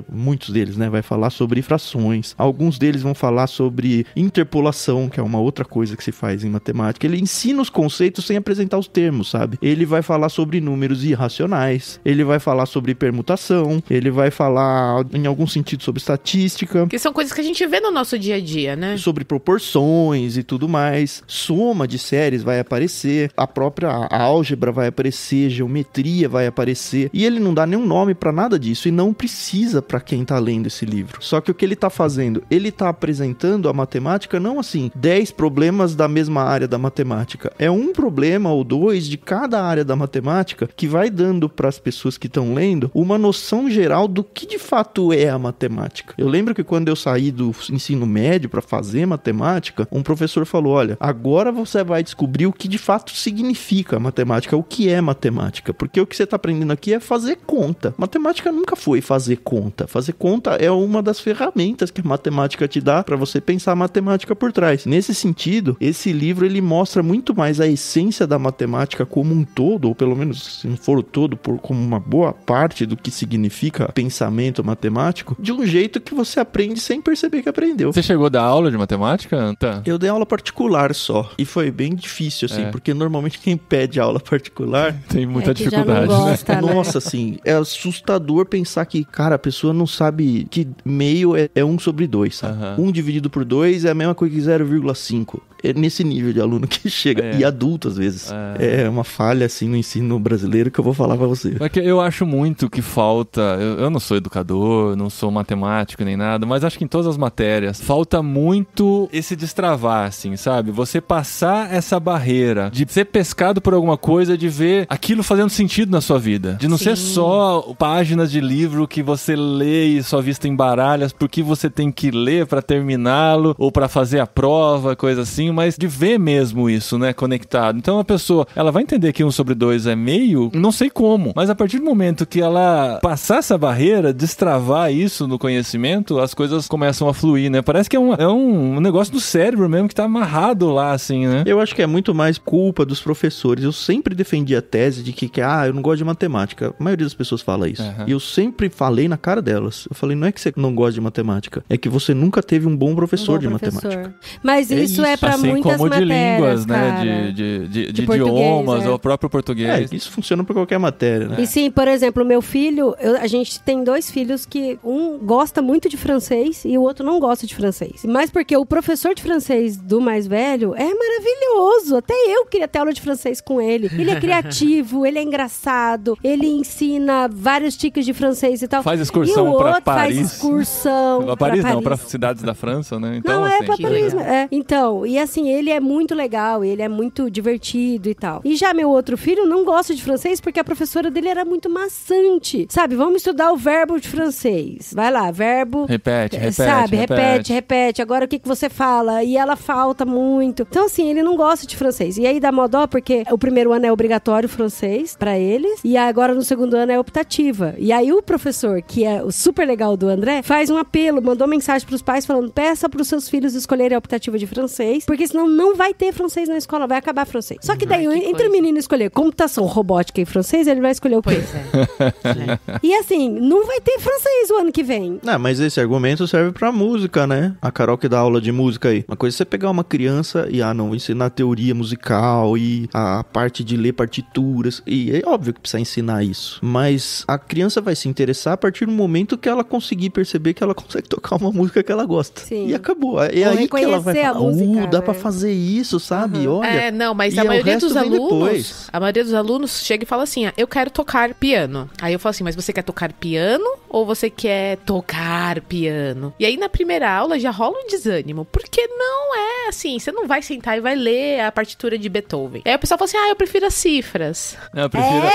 muitos deles, né, vai falar sobre frações. Alguns deles vão falar sobre interpolação, que é uma outra coisa que se faz em matemática. Ele ensina os conceitos sem apresentar os termos, sabe? Ele vai falar sobre números irracionais, ele vai falar sobre permutação, ele vai falar, em algum sentido, sobre estatística. Que são coisas que a gente vê no nosso dia a dia, né? Sobre proporções e tudo mais. Soma de séries vai aparecer, a própria álgebra vai aparecer, geometria vai aparecer. E ele não dá nenhum nome pra nada disso, e não precisa pra quem tá lendo esse livro. Só que o que ele tá fazendo? Ele tá apresentando a matemática não assim, 10 problemas da mesma área da matemática. É um problema ou dois de cada área da matemática que vai dando pras pessoas que estão lendo uma noção geral do que de fato é a matemática. Eu lembro que quando eu saí do ensino médio pra fazer matemática, um professor falou, olha, agora você vai descobrir o que de fato significa a matemática, o que é matemática, porque o que você tá aprendendo aqui é fazer conta. Matemática nunca foi fazer conta. Fazer conta é uma das ferramentas que a matemática te dá pra você pensar a matemática por trás. Nesse sentido, esse livro ele mostra muito mais a essência da matemática como um todo, ou pelo menos, se não for o todo, como uma boa parte do que significa pensamento matemático, de um jeito que você aprende sem perceber que aprendeu. Você chegou a dar aula de matemática, Anta? Eu dei aula particular só, e foi bem difícil, assim, porque normalmente quem pede aula particular tem muita dificuldade, gosta, né? Nossa, assim, é assustador pensar que, cara, a pessoa não sabe que meio é 1 sobre 2, sabe? 1 dividido por 2 é a mesma coisa que 0,5. É nesse nível de aluno que chega. E adulto, às vezes. É uma falha, assim, no ensino brasileiro que eu vou falar pra você. É que eu acho muito que falta... Eu não sou educador, não sou matemático nem nada, mas acho que em todas as matérias falta muito esse destravar, assim, sabe? Você passar essa barreira de ser pescado por alguma coisa, de ver aquilo fazendo sentido na sua vida. De não ser só páginas de livro que você lê e sua vista embaralha porque você tem que ler pra terminá-lo ou pra fazer a prova, coisa assim. sozinho, mas de ver mesmo isso, né, conectado. Então a pessoa, ela vai entender que 1 sobre 2 é meio, não sei como, mas a partir do momento que ela passar essa barreira, destravar isso no conhecimento, as coisas começam a fluir, né? Parece que é um negócio do cérebro mesmo que tá amarrado lá, assim, né? Eu acho que é muito mais culpa dos professores. Eu sempre defendi a tese de que eu não gosto de matemática. A maioria das pessoas fala isso. E eu sempre falei na cara delas. Eu falei, não é que você não gosta de matemática, é que você nunca teve um bom professor de matemática. Mas isso é pra assim muitas como matérias, de línguas, cara. né? De idiomas, ou o próprio português. Isso funciona pra qualquer matéria, né? E sim, por exemplo, meu filho, a gente tem 2 filhos que um gosta muito de francês e o outro não gosta de francês. Mas porque o professor de francês do mais velho é maravilhoso. Até eu queria ter aula de francês com ele. Ele é criativo, ele é engraçado, ele ensina vários tiques de francês e tal. Faz excursão pra Paris. Faz excursão pra Paris não, pra cidades da França, né? Então, não, assim, pra Paris. Então, e assim, ele é muito legal, ele é muito divertido e tal. E já meu outro filho não gosta de francês porque a professora dele era muito maçante. Sabe, vamos estudar o verbo de francês. Vai lá, verbo... Repete. Sabe, repete. Agora o que você fala? E ela falta muito. Então, assim, ele não gosta de francês. E aí dá mó dó porque o primeiro ano é obrigatório francês pra eles. E agora no segundo ano é optativa. E aí o professor, que é o super legal do André, faz um apelo, mandou mensagem pros pais falando, peça pros seus filhos escolherem a optativa de francês, porque senão não vai ter francês na escola, vai acabar francês. Só que daí, entre o menino escolher computação, robótica e francês, ele vai escolher o quê? Pois é. E assim, não vai ter francês o ano que vem. Não, mas esse argumento serve pra música, né? A Carol que dá aula de música aí. Uma coisa é você pegar uma criança e, não, ensinar teoria musical e a parte de ler partituras. E é óbvio que precisa ensinar isso. Mas a criança vai se interessar a partir do momento que ela conseguir perceber que ela consegue tocar uma música que ela gosta. Sim. E acabou. É aí que ela vai falar, música, dá pra fazer isso, sabe? Olha. Não, mas e a maioria dos alunos... A maioria dos alunos chega e fala assim, eu quero tocar piano. Aí eu falo assim, mas você quer tocar piano ou você quer tocar piano? E aí na primeira aula já rola um desânimo, porque não é assim, você não vai sentar e vai ler a partitura de Beethoven. Aí o pessoal fala assim, eu prefiro as cifras. Eu prefiro...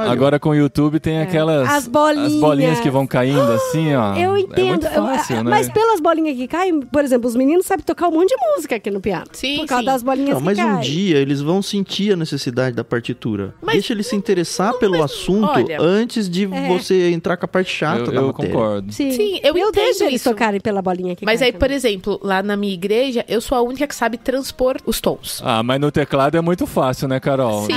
Agora com o YouTube tem aquelas... As bolinhas que vão caindo assim, ó. Eu entendo. É muito fácil, né? Mas pelas bolinhas que caem, por exemplo, os meninos sabem tocar um monte de música aqui no piano. Sim, por causa das bolinhas que mas caem. Um dia eles vão sentir a necessidade da partitura. Deixa ele se interessar pelo assunto antes de você entrar com a parte chata da matéria. Eu Eu concordo. entendo deixo eles isso. tocarem pela bolinha que Mas cai aí, por exemplo, lá na minha igreja, eu sou a única que sabe transpor os tons. Mas no teclado é muito fácil, né, Carol? Sim.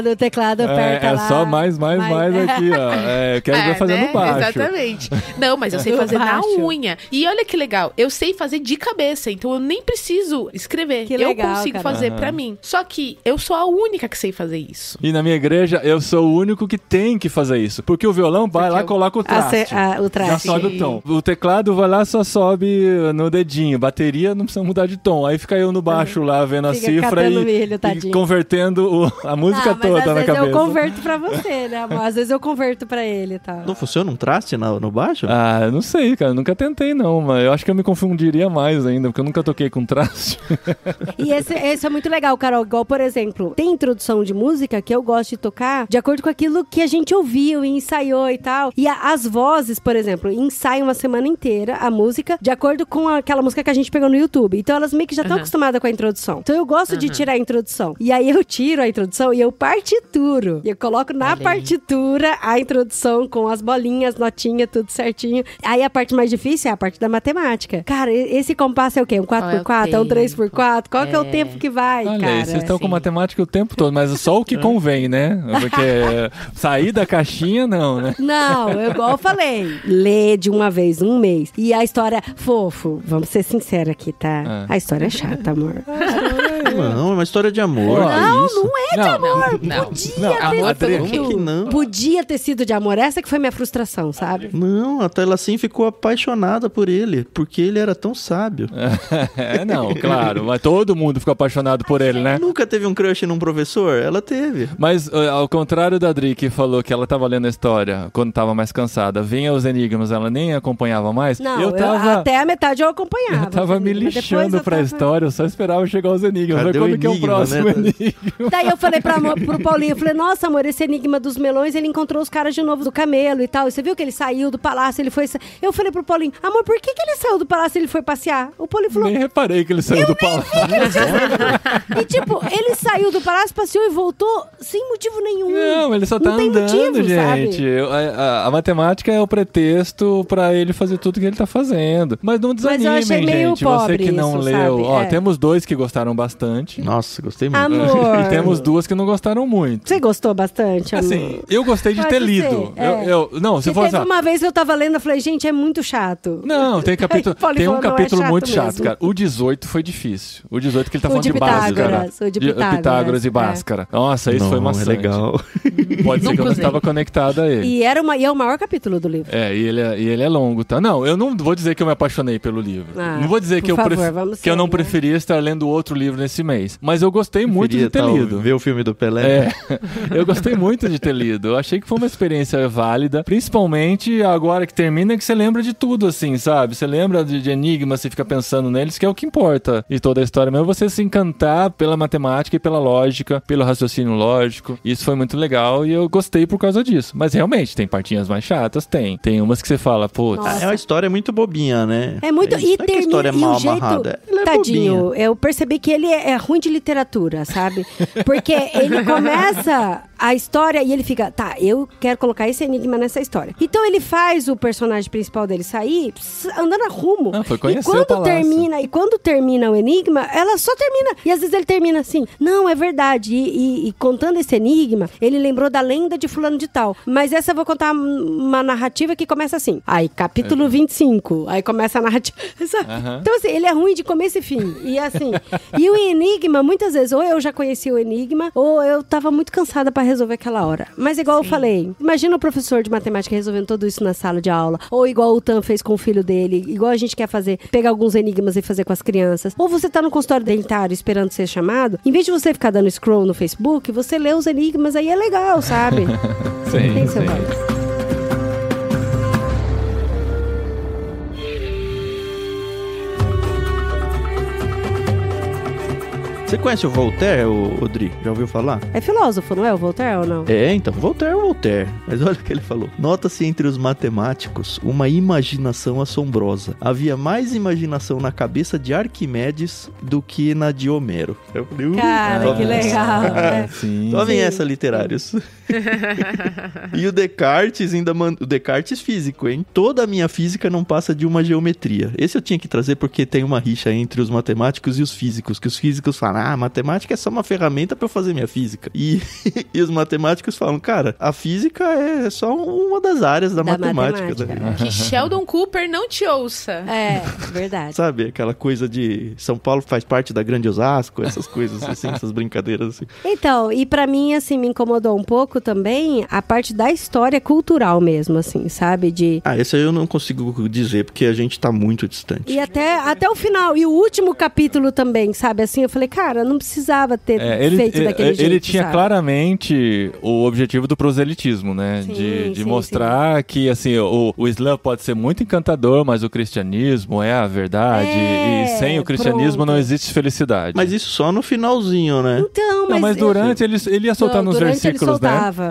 no teclado aperta lá. É só mais aqui, ó. Quero ver fazendo baixo. Exatamente. Não, mas eu sei fazer na unha. E olha que legal, eu sei fazer de cabeça, então eu nem preciso escrever. Que legal, eu consigo fazer pra mim. Só que eu sou a única que sei fazer isso. E na minha igreja, eu sou o único que tem que fazer isso. Porque o violão vai lá e coloca o traste. O traste. Já sobe o tom. O teclado vai lá, só sobe no dedinho. Bateria não precisa mudar de tom. Aí fica eu no baixo lá, vendo a cifra e convertendo a música toda na cabeça. Às vezes eu converto pra você, né, amor? Às vezes eu converto pra ele e tal. Não funciona um traste no baixo? Eu não sei, cara. Nunca tentei, não. Mas eu acho que eu me confundiria mais ainda, porque eu nunca toquei com traste. E esse é muito legal, Carol. Igual, por exemplo, tem introdução de música que eu gosto de tocar de acordo com aquilo que a gente ouviu e ensaiou e tal. E as vozes, por exemplo, ensaiam uma semana inteira a música de acordo com aquela música que a gente pegou no YouTube. Então elas meio que já estão acostumadas com a introdução. Então eu gosto de tirar a introdução. E aí eu tiro a introdução e eu partituro. E eu coloco na partitura a introdução com as bolinhas, notinha, tudo certinho. Aí a parte mais difícil é a parte da matemática. Cara, esse compasso é o quê? Um 4x4? É um 3x4? Qual que é o tempo que vai, olha, cara? Vocês estão com matemática o tempo todo, mas só o que convém, né? Porque sair da caixinha, não, né? Não, igual eu falei, lê de uma vez, um mês. E a história, fofo, vamos ser sinceros aqui, tá? A história é chata, amor. Não, é uma história de amor. Não, isso. não é de amor. Podia ter sido de amor. Essa que foi minha frustração, sabe? Não, a Tayla Sim ficou apaixonada por ele, porque ele era tão sábio. Não, claro. Mas todo mundo ficou apaixonado por ele, né? Nunca teve um crush num professor? Ela teve. Mas, ao contrário da Adri, que falou que ela tava lendo a história quando tava mais cansada, vinha os enigmas, ela nem acompanhava mais. Não, até a metade eu acompanhava. Eu tava me lixando pra história, eu só esperava chegar os enigmas. ver Cadê quando o que é o enigma, próximo né? Daí enigma. eu falei pro Paulinho, eu falei, nossa, amor, esse enigma dos melões, ele encontrou os caras de novo do camelo e tal. E você viu que ele saiu do palácio, ele foi... Eu falei pro Paulinho, amor, por que ele saiu do palácio e ele foi passear? O Paulinho falou... Nem reparei que ele saiu do palácio. E tipo, ele saiu do palácio, passeou e voltou sem motivo nenhum. Não, ele só tá Não tem andando, motivo, gente. sabe? A matemática é o pretexto pra ele fazer tudo que ele tá fazendo. Mas não desanimem, eu achei meio gente. Você pobre que não isso, leu. sabe? Ó, É. temos 2 que gostaram bastante. Nossa, gostei muito. Amor. E temos 2 que não gostaram muito. Você gostou bastante, amor? Assim, eu gostei de Pode ter ser, lido. é. Não, se E fosse... teve uma vez que eu tava lendo, eu falei, gente, é muito chato. Não, tem capítulo. Paulo Tem um falou, não, é capítulo chato muito chato, mesmo. cara. O 18 foi difícil. O 18 que ele tá O falando de de Bhaskara. Pitágoras, o de Pitágoras, e é. Bhaskara. Nossa, isso foi Não, maçante. é legal. Pode ser que eu não usei. estava conectado a ele. E é o maior capítulo do livro. E ele é longo, tá? Não, eu não vou dizer que eu me apaixonei pelo livro. Ah, não vou dizer por que favor, vamos que eu não ser, né? preferia estar lendo outro livro nesse mês. Mas eu gostei muito de ter lido. Ver o filme do Pelé. Eu gostei muito de ter lido. Eu achei que foi uma experiência válida, principalmente agora que termina, que você lembra de tudo, assim, sabe? Você lembra de enigmas, você fica pensando neles, que é o que importa de toda a história mesmo, você se encantar pela matemática e pela lógica, pelo raciocínio lógico. Isso foi muito legal e eu gostei por causa disso. Mas realmente, tem partinhas mais chatas? Tem umas que você fala, putz... Nossa. É uma história muito bobinha, né? É muito. Não é que a história é e mal o jeito, amarrada. Ela é tadinho, bobinha. eu percebi que ele é ruim de literatura, sabe? Porque ele começa a história e ele fica, tá, eu quero colocar esse enigma nessa história. Então ele faz o personagem principal dele sair andando a rumo. Foi conhecer e quando o palácio. quando termina o enigma, ela só termina. E às vezes ele termina assim, não, é verdade. E contando esse enigma, ele lembrou da lenda de fulano de tal. Mas essa eu vou contar uma narrativa que começa assim. Aí, capítulo 25. Aí começa a narrativa. Sabe? Então, assim, ele é ruim de começo e fim. E assim, e o enigma, muitas vezes, ou eu já conhecia o enigma, ou eu tava muito cansada pra resolver aquela hora. Mas igual eu falei, imagina o professor de matemática resolvendo tudo isso na sala de aula. Ou igual o Tan fez com o filho dele. Igual a gente quer fazer, pegar alguns enigmas e fazer com as crianças. Ou você tá no consultório dentário esperando ser chamado. Em vez de você ficar dando scroll no Facebook, você lê os enigmas, aí é legal, sabe? Sim, Tem seu sim. valor. Você conhece o Voltaire, Odri? Já ouviu falar? É filósofo, não é o Voltaire ou não? Então, Voltaire é o Voltaire. Mas olha o que ele falou. Nota-se entre os matemáticos uma imaginação assombrosa. Havia mais imaginação na cabeça de Arquimedes do que na de Homero. Eu falei, Cara, que legal. né? Sim. Tomem essa, literários. E o Descartes ainda o Descartes físico, hein? Toda a minha física não passa de uma geometria. Esse eu tinha que trazer porque tem uma rixa entre os matemáticos e os físicos. Que os físicos falam, matemática é só uma ferramenta pra eu fazer minha física. E os matemáticos falam, cara, a física é só uma das áreas da matemática. Né? Que Sheldon Cooper não te ouça. É, verdade. Sabe, aquela coisa de São Paulo faz parte da Grande Osasco, essas coisas assim, essas brincadeiras assim. Então, e pra mim, assim, me incomodou um pouco também a parte da história cultural mesmo, assim, sabe? Esse aí eu não consigo dizer, porque a gente tá muito distante. E até o final. E o último capítulo também, sabe? Assim, eu falei, cara, não precisava ter feito daquele jeito, Ele tinha sabe? claramente o objetivo do proselitismo, né? Sim, de sim, mostrar que, assim, o Islã pode ser muito encantador, mas o cristianismo é a verdade. E sem o cristianismo pronto. não existe felicidade. Mas isso só no finalzinho, né? Então, Não, mas durante ele ia soltar Não, nos durante ele versículos, né? soltava.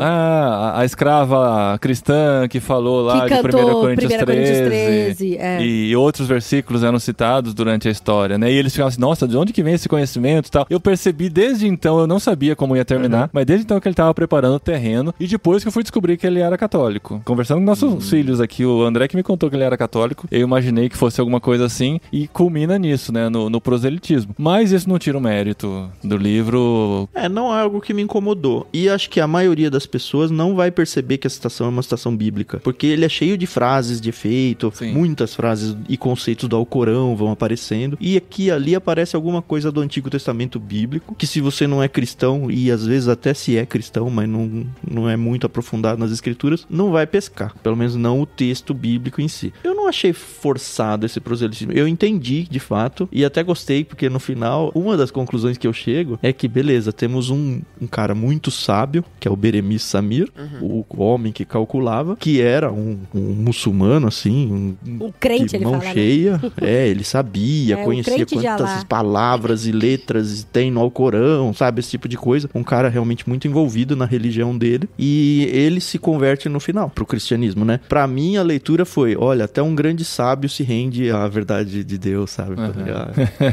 A escrava cristã que falou lá Que de 1 cantou Coríntios 13, e outros versículos eram citados durante a história, né? E eles ficavam assim, nossa, de onde que vem esse conhecimento e tal? Eu percebi desde então, eu não sabia como ia terminar, mas desde então que ele estava preparando o terreno e depois que eu fui descobrir que ele era católico. Conversando com nossos filhos aqui, o André que me contou que ele era católico, eu imaginei que fosse alguma coisa assim e culmina nisso, né? No proselitismo. Mas isso não tira o mérito do livro. Não é algo que me incomodou. E acho que a maioria das pessoas não vai perceber que a citação é uma citação bíblica. Porque ele é cheio de frases de efeito, Sim. muitas frases e conceitos do Alcorão vão aparecendo. E aqui e ali aparece alguma coisa do Antigo Testamento bíblico, que se você não é cristão, e às vezes até se é cristão, mas não é muito aprofundado nas escrituras, não vai pescar. Pelo menos não o texto bíblico em si. Eu não achei forçado esse proselitismo. Eu entendi, de fato, e até gostei, porque no final, uma das conclusões que eu chego é que, beleza, temos um cara muito sábio, que é o Beremis Samir, o homem que calculava, que era um muçulmano, assim, um crente, de ele mão fala, cheia. Ele sabia, um conhecia crente de quantas Alá. palavras e letras Escrituras, tem no Alcorão, sabe? Esse tipo de coisa. Um cara realmente muito envolvido na religião dele. E ele se converte no final pro cristianismo, né? Pra mim, a leitura foi, olha, até um grande sábio se rende à verdade de Deus, sabe?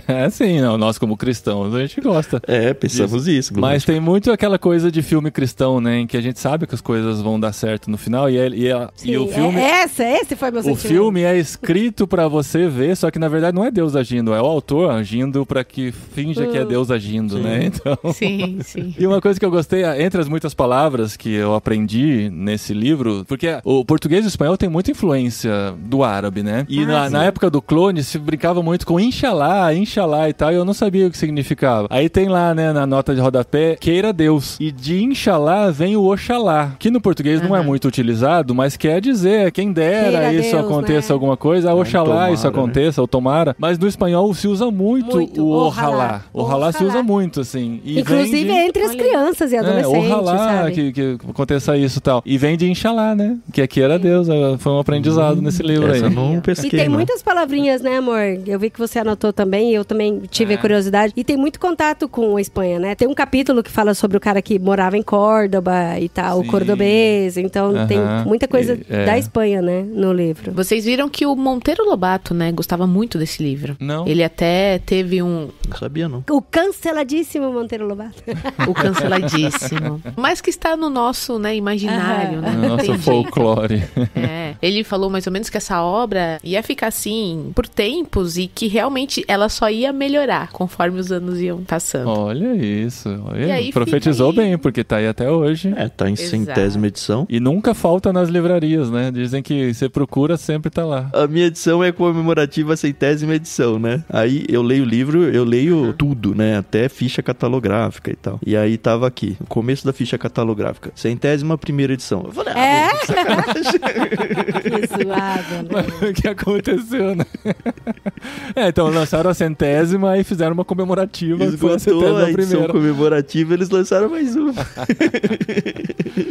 É sim, não, nós como cristãos, a gente gosta. Pensamos isso. Mas tem muito aquela coisa de filme cristão, né? Em que a gente sabe que as coisas vão dar certo no final. E o filme... Esse foi meu sentimento. O filme é escrito pra você ver, só que na verdade não é Deus agindo, é o autor agindo pra que finja que é Deus agindo, né? Então... Sim. E uma coisa que eu gostei, entre as muitas palavras que eu aprendi nesse livro, porque o português e o espanhol tem muita influência do árabe, né? E na época do Clone se brincava muito com Inshallah e tal, e eu não sabia o que significava. Aí tem lá, né, na nota de rodapé, queira Deus. E de Inshallah vem o Oxalá, que no português não é muito utilizado, mas quer dizer, quem dera queira isso Deus, aconteça, né? alguma coisa, Oxalá tomara, isso aconteça, ou tomara. Mas no espanhol se usa muito o Ojalá. Ojalá se usa muito, assim. E inclusive entre as crianças e adolescentes, ojalá sabe? que aconteça isso e tal. E vem de Inshallah, né? Que aqui era Deus. Foi um aprendizado nesse livro aí. Eu não pesquei, e tem muitas palavrinhas, né, amor? Eu vi que você anotou também, eu também tive curiosidade. E tem muito contato com a Espanha, né? Tem um capítulo que fala sobre o cara que morava em Córdoba e tal, o cordobês. Então tem muita coisa da Espanha, né, no livro. Vocês viram que o Monteiro Lobato, né, gostava muito desse livro. Não. Ele até teve um... Não sabia, não. O canceladíssimo Monteiro Lobato. O canceladíssimo. Mas que está no nosso, né, imaginário, né? No nosso folclore. Ele falou mais ou menos que essa obra ia ficar assim por tempos e que realmente ela só ia melhorar conforme os anos iam passando. Olha isso. E aí profetizou bem, porque tá aí até hoje. Tá em 100ª edição. E nunca falta nas livrarias, né? Dizem que você procura, sempre tá lá. A minha edição é comemorativa à 100ª edição, né? Aí eu leio o livro, eu leio tudo, né? Até ficha catalográfica e tal. E aí tava aqui, no começo da ficha catalográfica, 101ª edição. Eu falei, que sacanagem. Que zoado, né? O que aconteceu, né? Então lançaram a 100ª e fizeram uma comemorativa. Esgotou que foi a 101ª a edição primeira. comemorativa, eles lançaram mais uma.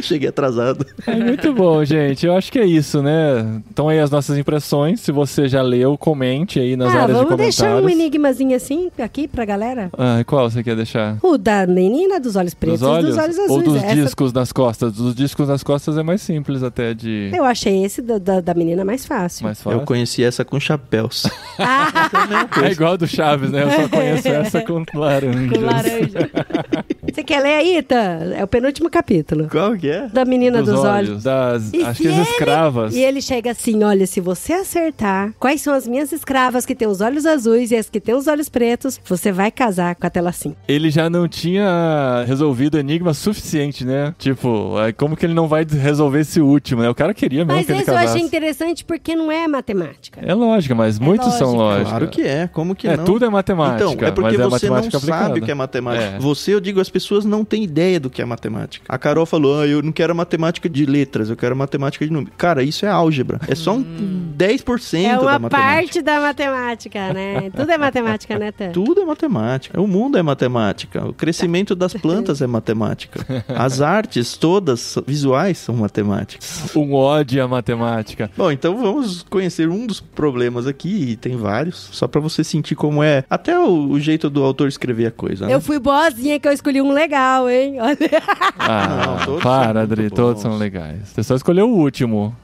Cheguei atrasado. Muito bom, gente. Eu acho que é isso, né? Então aí as nossas impressões. Se você já leu, comente aí nas áreas de vamos comentários. deixar um enigmazinho assim aqui pra galera. Qual você quer deixar? O da menina dos olhos pretos e dos olhos azuis. Ou dos discos nas costas? Dos discos nas costas é mais simples até de... Eu achei esse da menina mais fácil. Mais fácil? Eu conheci essa com chapéus. É igual a do Chaves, né? Eu só conheço essa com laranja. Com laranja. Você quer ler aí, Ita? É o penúltimo capítulo. Qual que é? Da menina dos olhos. Acho que as escravas. E ele chega assim, olha, se você acertar quais são as minhas escravas que têm os olhos azuis e as que têm os olhos pretos, você vai casar com a Telacim. Ele já não tinha resolvido o enigma suficiente, né? Tipo, como que ele não vai resolver esse último, né? O cara queria mesmo que ele casasse. Mas esse eu achei interessante porque não é matemática. É lógica, mas muitos são lógicos. Claro que é, como que não? Tudo é matemática. Então, é porque mas você não aplicada. sabe o que é matemática. Você, eu digo, as pessoas não têm ideia do que é matemática. A Carol falou, eu não quero matemática de letras, eu quero matemática de números. Cara, isso é álgebra. É só 10% é uma da matemática. parte da matemática, né? Tudo é matemática, né, Tan? Tudo é matemática. O mundo é matemática. O crescimento das plantas é matemática. As artes todas visuais são matemáticas. Um ódio à matemática. Bom, então vamos conhecer um dos problemas aqui, e tem vários, só pra você sentir como é até o jeito do autor escrever a coisa, né? Eu fui boazinha que eu escolhi um legal, hein? Olha. Não, todos para, Adri, todos são legais. Você só escolheu o último.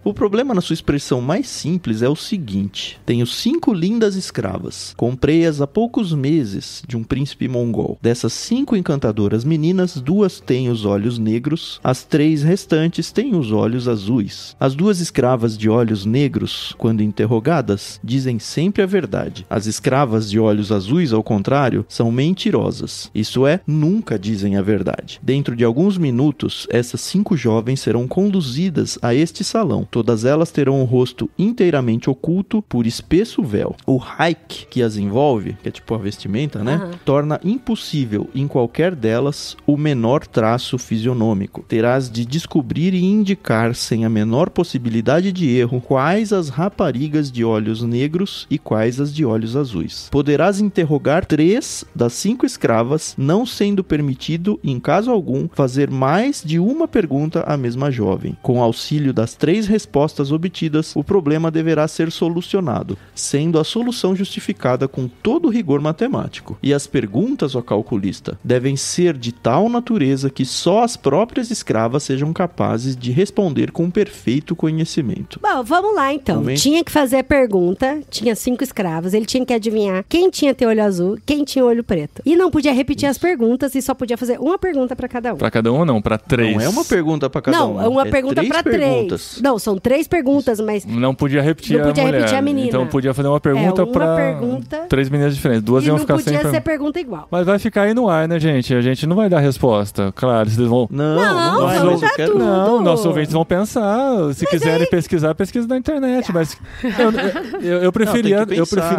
O problema na sua expressão mais simples é o seguinte: tenho 5 lindas escravas. Comprei-as há poucos meses de um príncipe mongol. Dessas 5 encantadoras meninas, 2 têm os olhos negros, as 3 restantes têm os olhos azuis. As 2 escravas de olhos negros, quando interrogadas, dizem sempre a verdade. As escravas de olhos azuis, ao contrário, são mentirosas. Isso é, nunca dizem a verdade. Dentro de alguns minutos, essas 5 jovens serão conduzidas a este salão. Todas elas terão o rosto inteiramente oculto por espesso véu. O haik que as envolve, que é tipo a vestimenta, né? Torna impossível em qualquer delas o menor traço fisionômico. Terás de descobrir e indicar sem a menor possibilidade de erro quais as raparigas de olhos negros e quais as de olhos azuis. Poderás interrogar 3 das 5 escravas, não sendo permitido, em caso algum, fazer mais de uma pergunta à mesma jovem. Com auxílio das 3 respostas obtidas, o problema deverá ser solucionado, sendo a solução justificada com todo rigor rigor matemático. E as perguntas, ó calculista, devem ser de tal natureza que só as próprias escravas sejam capazes de responder com perfeito conhecimento. Bom, vamos lá então. Vamos ver? Tinha que fazer a pergunta, tinha 5 escravos, ele tinha que adivinhar quem tinha ter olho azul, quem tinha olho preto. E não podia repetir as perguntas e só podia fazer uma pergunta pra cada um. Pra cada um não, pra 3. Não é uma pergunta pra cada um. Não, é uma pergunta pra 3. Não, são 3 perguntas, mas... Não podia repetir Não podia a mulher. repetir a menina. Então podia fazer uma pergunta uma pra pergunta. 3 meninas diferentes. 2 E iam não ficar sem podia ser pergunta igual. Mas vai ficar aí no ar, né, gente? A gente não vai dar resposta. Claro, vocês vão... Não, vai, vamos dar tudo. Não, nossos ouvintes vão pensar. Se quiserem pesquisar, pesquisa na internet. Mas eu preferia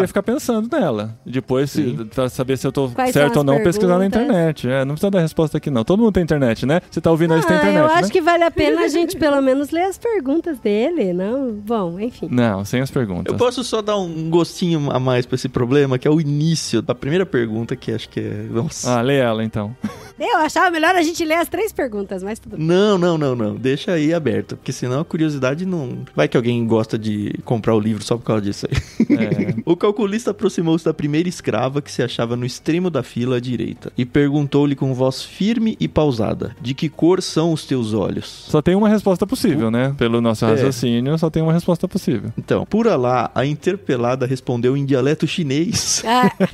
ficar pensando nela. Depois, pra saber se eu tô Quais certo são ou não, as pesquisar na perguntas? internet. Não precisa dar resposta aqui, não. Todo mundo tem internet, né? Você tá ouvindo aí, você tem internet, eu né? acho que vale a pena a gente pelo menos ler as perguntas dele, não? Bom, enfim. Não, sem as perguntas. Eu posso só dar um gostinho a mais pra esse problema, que é o início da primeira pergunta, que acho que é... Nossa. Lê ela, então. Eu achava melhor a gente ler as 3 perguntas, mas tudo bem. Não. Deixa aí aberto, porque senão a curiosidade não... Vai que alguém gosta de comprar o livro só por causa disso aí. O calculista aproximou-se da primeira escrava que se achava no extremo da fila à direita e perguntou-lhe com voz firme e pausada: de que cor são os teus olhos? Só tem uma resposta possível, né? Pelo nosso raciocínio, só tem uma resposta possível. Então, por Alá, a interpelada respondeu em dialeto chinês,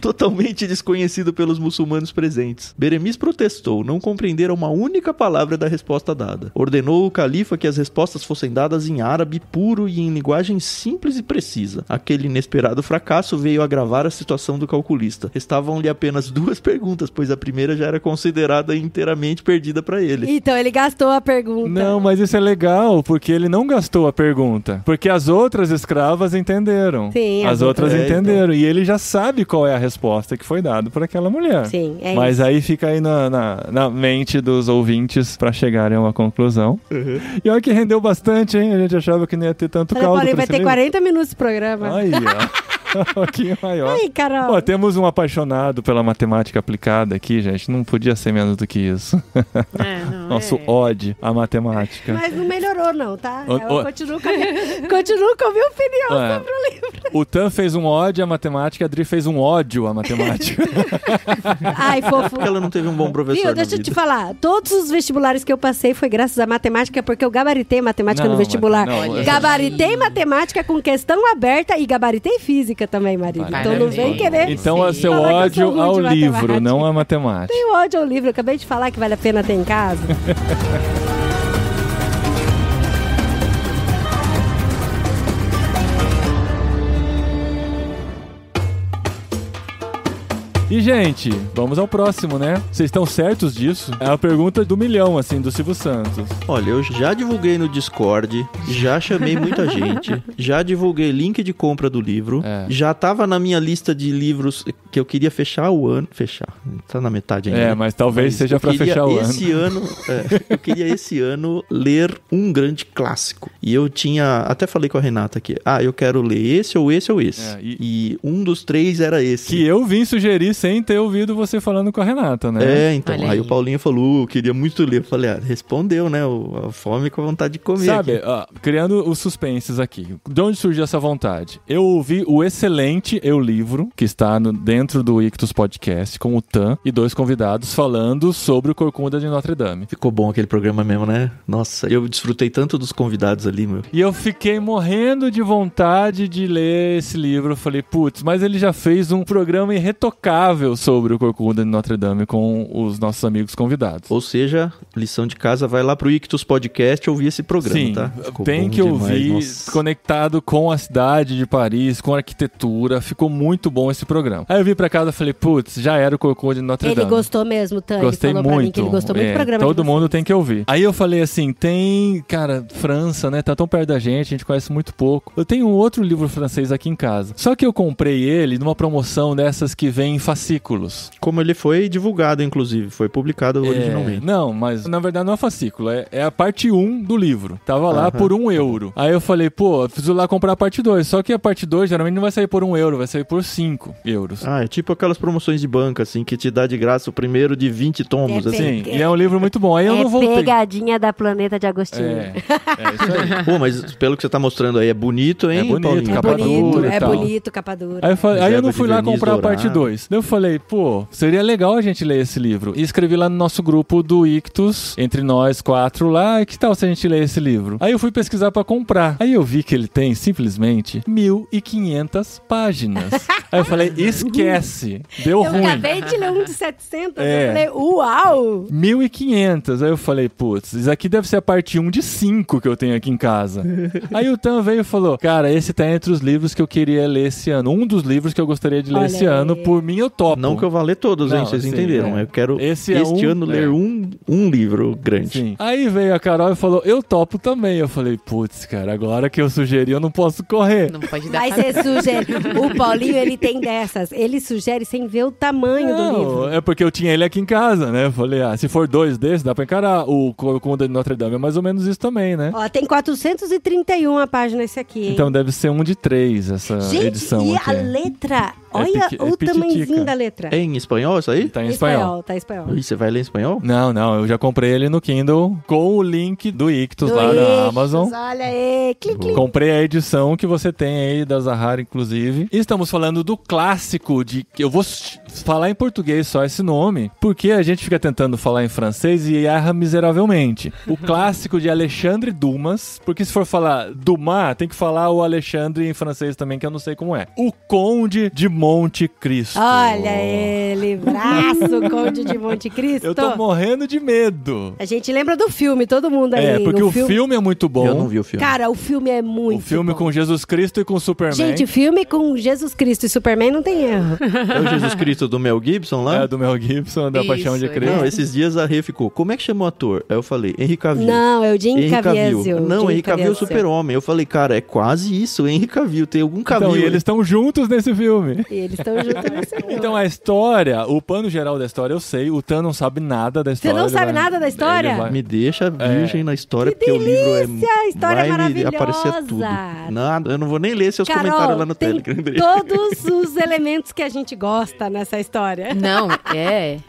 totalmente desconhecido pelos muçulmanos presentes. Beremis protestou, não compreendera uma única palavra da resposta dada. Ordenou o califa que as respostas fossem dadas em árabe puro e em linguagem simples e precisa. Aquele inesperado fracasso veio agravar a situação do calculista. Restavam-lhe apenas 2 perguntas, pois a primeira já era considerada inteiramente perdida para ele. Então, ele gastou a pergunta. Não, mas isso é legal, porque ele não gastou a pergunta. Porque as outras escravas entenderam. Sim, as outras entenderam. Então. E ele já sabe qual é a resposta que foi dada por aquela mulher. Sim, é mas isso. aí fica aí na mente dos ouvintes pra chegarem a uma conclusão. E olha que rendeu bastante, hein? A gente achava que não ia ter tanto caldo. Vai ter 40 minutos de programa. Aí, ó. Um pouquinho maior. Aí, Carol. Pô, temos um apaixonado pela matemática aplicada aqui, gente. Não podia ser menos do que isso. Nosso ode à matemática. Mas não melhorou, não, tá? Eu continuo com a minha opinião sobre o livro. O Tan fez um ode à matemática, a Adri fez um ódio à matemática. Ai, fofo. Porque ela não teve um bom professor. Viu, deixa eu te falar. Todos os vestibulares que eu passei foi graças à matemática, porque eu gabaritei matemática no vestibular. Gabaritei matemática com questão aberta e gabaritei física também, marido. Então não vem querer. Então é seu ódio ao livro, não à matemática. Tem ódio ao livro. Eu acabei de falar que vale a pena ter em casa. E, gente, vamos ao próximo, né? Vocês estão certos disso? É a pergunta do milhão, assim, do Silvio Santos. Olha, eu já divulguei no Discord, já chamei muita gente, já divulguei link de compra do livro, já tava na minha lista de livros que eu queria fechar o ano. Fechar, tá na metade ainda. Mas talvez seja pra fechar o ano. Eu queria esse ano ler um grande clássico. E eu tinha, até falei com a Renata aqui, eu quero ler esse ou esse ou esse. E um dos 3 era esse. Que eu vim sugerir sem ter ouvido você falando com a Renata, né? Então. Aí o Paulinho falou, queria muito ler. Eu falei, respondeu, né? A fome com a vontade de comer. Sabe, criando os suspenses aqui. De onde surgiu essa vontade? Eu ouvi o excelente Eu Livro, que está dentro do Ictus Podcast, com o Tan e 2 convidados falando sobre o Corcunda de Notre Dame. Ficou bom aquele programa mesmo, né? Nossa, eu desfrutei tanto dos convidados ali, meu. E eu fiquei morrendo de vontade de ler esse livro. Eu falei, putz, mas ele já fez um programa irretocável sobre o Corcunda de Notre Dame com os nossos amigos convidados. Ou seja, lição de casa, vai lá pro Ictus Podcast ouvir esse programa, Sim, tá? Tem que ouvir, conectado com a cidade de Paris, com a arquitetura. Ficou muito bom esse programa. Aí eu vim pra casa e falei, putz, já era o Corcunda de Notre Dame. Ele gostou mesmo, Tânia. Gostei ele falou muito. Pra mim que ele gostou muito do programa. Todo mundo tem que ouvir. Aí eu falei assim, tem, cara, França, né? Tá tão perto da gente, a gente conhece muito pouco. Eu tenho um outro livro francês aqui em casa. Só que eu comprei ele numa promoção dessas que vem em fascículos. Como ele foi divulgado, inclusive, foi publicado originalmente. Não, mas na verdade não é fascículo, é a parte 1 do livro. Tava lá por €1. Aí eu falei, pô, eu preciso lá comprar a parte 2. Só que a parte 2 geralmente não vai sair por €1, vai sair por €5. É tipo aquelas promoções de banca, assim, que te dá de graça o primeiro de 20 tomos, assim. Sim, e é um livro muito bom. Aí eu não voltei. Pegadinha da Planeta de Agostinho. É isso aí. Pô, mas pelo que você tá mostrando aí, é bonito, hein, É bonito, Paulinho? capa dura e É tal. bonito, capa dura. Aí eu não Reserva fui de lá verniz comprar a parte dourado. 2. Daí eu falei, pô, seria legal a gente ler esse livro. E escrevi lá no nosso grupo do Ictus, entre nós 4 lá, que tal se a gente ler esse livro? Aí eu fui pesquisar pra comprar. Aí eu vi que ele tem, simplesmente, 1.500 páginas. Aí eu falei, esquece, deu Eu ruim. acabei de ler um de 700, É. eu falei, uau! 1.500. Aí eu falei, putz, isso aqui deve ser a parte 1 de 5 que eu tenho aqui em casa. Aí o Tan veio e falou, cara, esse tá entre os livros que eu queria ler esse ano. Um dos livros que eu gostaria de ler Olha esse ano. aí. Por mim, eu topo. Não que eu vá ler todos, hein? Não, Vocês sim, entenderam. é. Eu quero Esse é este um- ano é. ler um livro grande. Sim. Aí veio a Carol e falou, eu topo também. Eu falei, putz, cara, agora que eu sugeri, eu não posso correr. Não pode dar Mas você sugere. O Paulinho, ele tem dessas. Ele sugere sem ver o tamanho do livro. Não, é porque eu tinha ele aqui em casa, né? Eu falei, se for 2 desses, dá pra encarar. O Corcunda de Notre Dame é mais ou menos isso também, né? Ó, tem 431 a página esse aqui, hein? Então deve ser um de 3 essa Gente, edição e aqui. a letra? Olha é o pititica. tamanhozinho da letra. É em espanhol isso aí? Tá em espanhol. Tá em espanhol. Ih, você vai ler em espanhol? Não, eu já comprei ele no Kindle com o link do Ictus lá Do na Ictus, Amazon. Olha aí, clique. Comprei a edição que você tem aí da Zahara, inclusive. E estamos falando do clássico de... Eu vou falar em português só esse nome, porque a gente fica tentando falar em francês e erra miseravelmente. O clássico de Alexandre Dumas, porque se for falar Dumas, tem que falar o Alexandre em francês também, que eu não sei como é. O Conde de Monte Cristo. Olha ele, braço, Conde de Monte Cristo. Eu tô morrendo de medo. A gente lembra do filme, todo mundo aí. É, porque no o filme é muito bom. Eu não vi o filme. Cara, o filme é muito O filme bom. com Jesus Cristo e com Superman. Gente, filme com Jesus Cristo e Superman não tem erro. É o Jesus Cristo do Mel Gibson lá? É do Mel Gibson, da Isso, Paixão de é. Cristo. Não, esses dias a Rê ficou, como é que chama o ator? Aí eu falei, Henry Cavill. Não, é o Jim Henry Caviezel. Não, Jim Henry Cavill é o super-homem. Eu falei, cara, é quase isso, Henry Cavill. Tem algum Cavill. Então, e eles estão juntos nesse filme. E eles estão juntos nesse filme. Então a história, o pano geral da história eu sei, o Tan não sabe nada da história. não ele sabe nada da história? ele vai- Me deixa virgem na história, Que porque o livro delícia, a história vai é maravilhosa. me aparecer tudo. Nada, eu não vou nem ler seus Carol, comentários lá no tem Telegram. todos os elementos que a gente gosta nessa história. Não,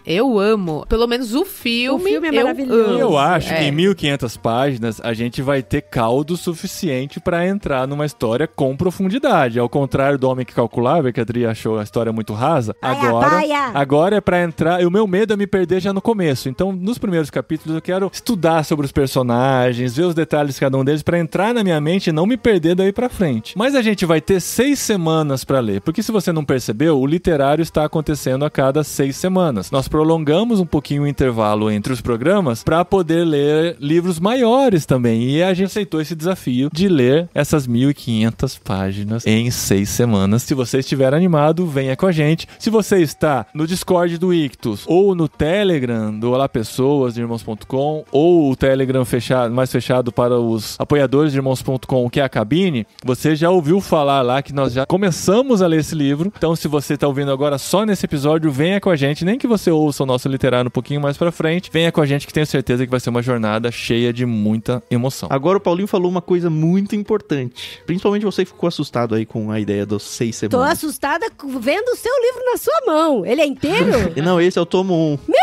eu amo. Pelo menos o filme. O filme é eu maravilhoso. amo. Eu acho que É. em 1.500 páginas a gente vai ter caldo suficiente pra entrar numa história com profundidade. Ao contrário do Homem que Calculava, que a Adri achou a história muito rasa. Baia. Agora é pra entrar. E o meu medo é me perder já no começo. Então, nos primeiros capítulos, eu quero estudar sobre os personagens, ver os detalhes de cada um deles, pra entrar na minha mente e não me perder daí pra frente. Mas a gente vai ter 6 semanas pra ler. Porque se você não percebeu, o literário está acontecendo a cada 6 semanas. Nós prolongamos um pouquinho o intervalo entre os programas pra poder ler livros maiores também. E a gente aceitou esse desafio de ler essas 1.500 páginas em 6 semanas. Se você estiver animado, venha com a gente. Se você está no Discord do Ictus ou no Telegram do Olá Pessoas de Irmãos.com ou o Telegram fechado, mais fechado para os apoiadores de Irmãos.com, que é a cabine, você já ouviu falar lá que nós já começamos a ler esse livro. Então, se você está ouvindo agora só nesse episódio, venha com a gente. Nem que você ouça o nosso literário um pouquinho mais pra frente, venha com a gente que tenho certeza que vai ser uma jornada cheia de muita emoção. Agora o Paulinho falou uma coisa muito importante. Principalmente você que ficou assustado aí com a ideia dos 6 Tô semanas. assustada vendo o seu livro na sua mão. Ele é inteiro? Não, esse é o tomo 1.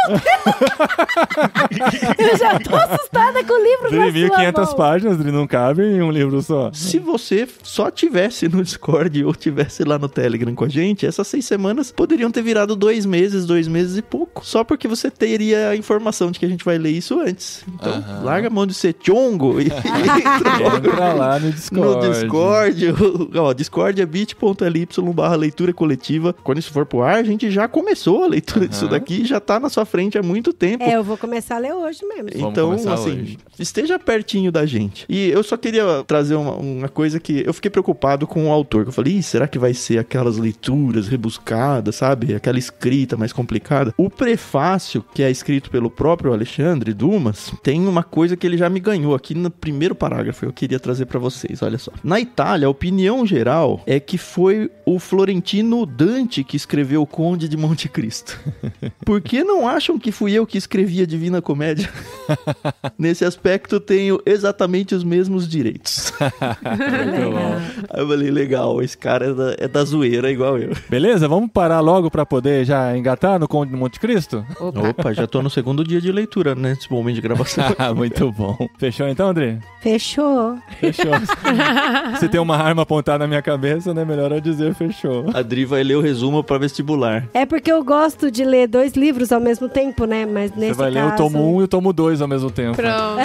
Eu já tô assustada com o livro na Dri, sua 1.500 mão. páginas, Dri, não cabe em um livro só. Se você só tivesse no Discord ou tivesse lá no Telegram com a gente, essas 6 semanas poderiam ter virado 2 meses e pouco. Só porque você teria a informação de que a gente vai ler isso antes. Então, larga a mão de ser chongo e Entra lá no Discord. no Discord. Ó, Discord é bit.ly/leitura coletiva. Quando isso for pro ar, a gente já começou a leitura disso daqui, já tá na sua frente há muito tempo. É, eu vou começar a ler hoje mesmo. Vamos Então, começar assim, hoje. esteja pertinho da gente. E eu só queria trazer uma coisa que eu fiquei preocupado com o autor. Que eu falei, será que vai ser aquelas leituras rebuscadas, sabe? aquela escrita mais complicada. O prefácio, que é escrito pelo próprio Alexandre Dumas, tem uma coisa que ele já me ganhou aqui no primeiro parágrafo, eu queria trazer pra vocês, olha só. Na Itália, a opinião geral é que foi o Florentino Dante que escreveu o Conde de Monte Cristo. Por que não acham que fui eu que escrevi a Divina Comédia? Nesse aspecto, tenho exatamente os mesmos direitos. Muito bom. Aí eu falei, legal, esse cara é da zoeira igual eu. Beleza, vamos parar logo pra poder já engatar no Conde de Monte Cristo? Opa, já tô no segundo dia de leitura, né, nesse momento de gravação. Muito bom. Fechou então, André? Fechou. Fechou. Se tem uma arma apontada na minha cabeça, né? Melhor eu dizer fechou. A Dri vai ler o resumo pra vestibular. É porque eu gosto de ler 2 livros ao mesmo tempo, né? Mas nesse Você vai caso... ler o tomo 1 e o tomo 2 ao mesmo tempo. Pronto.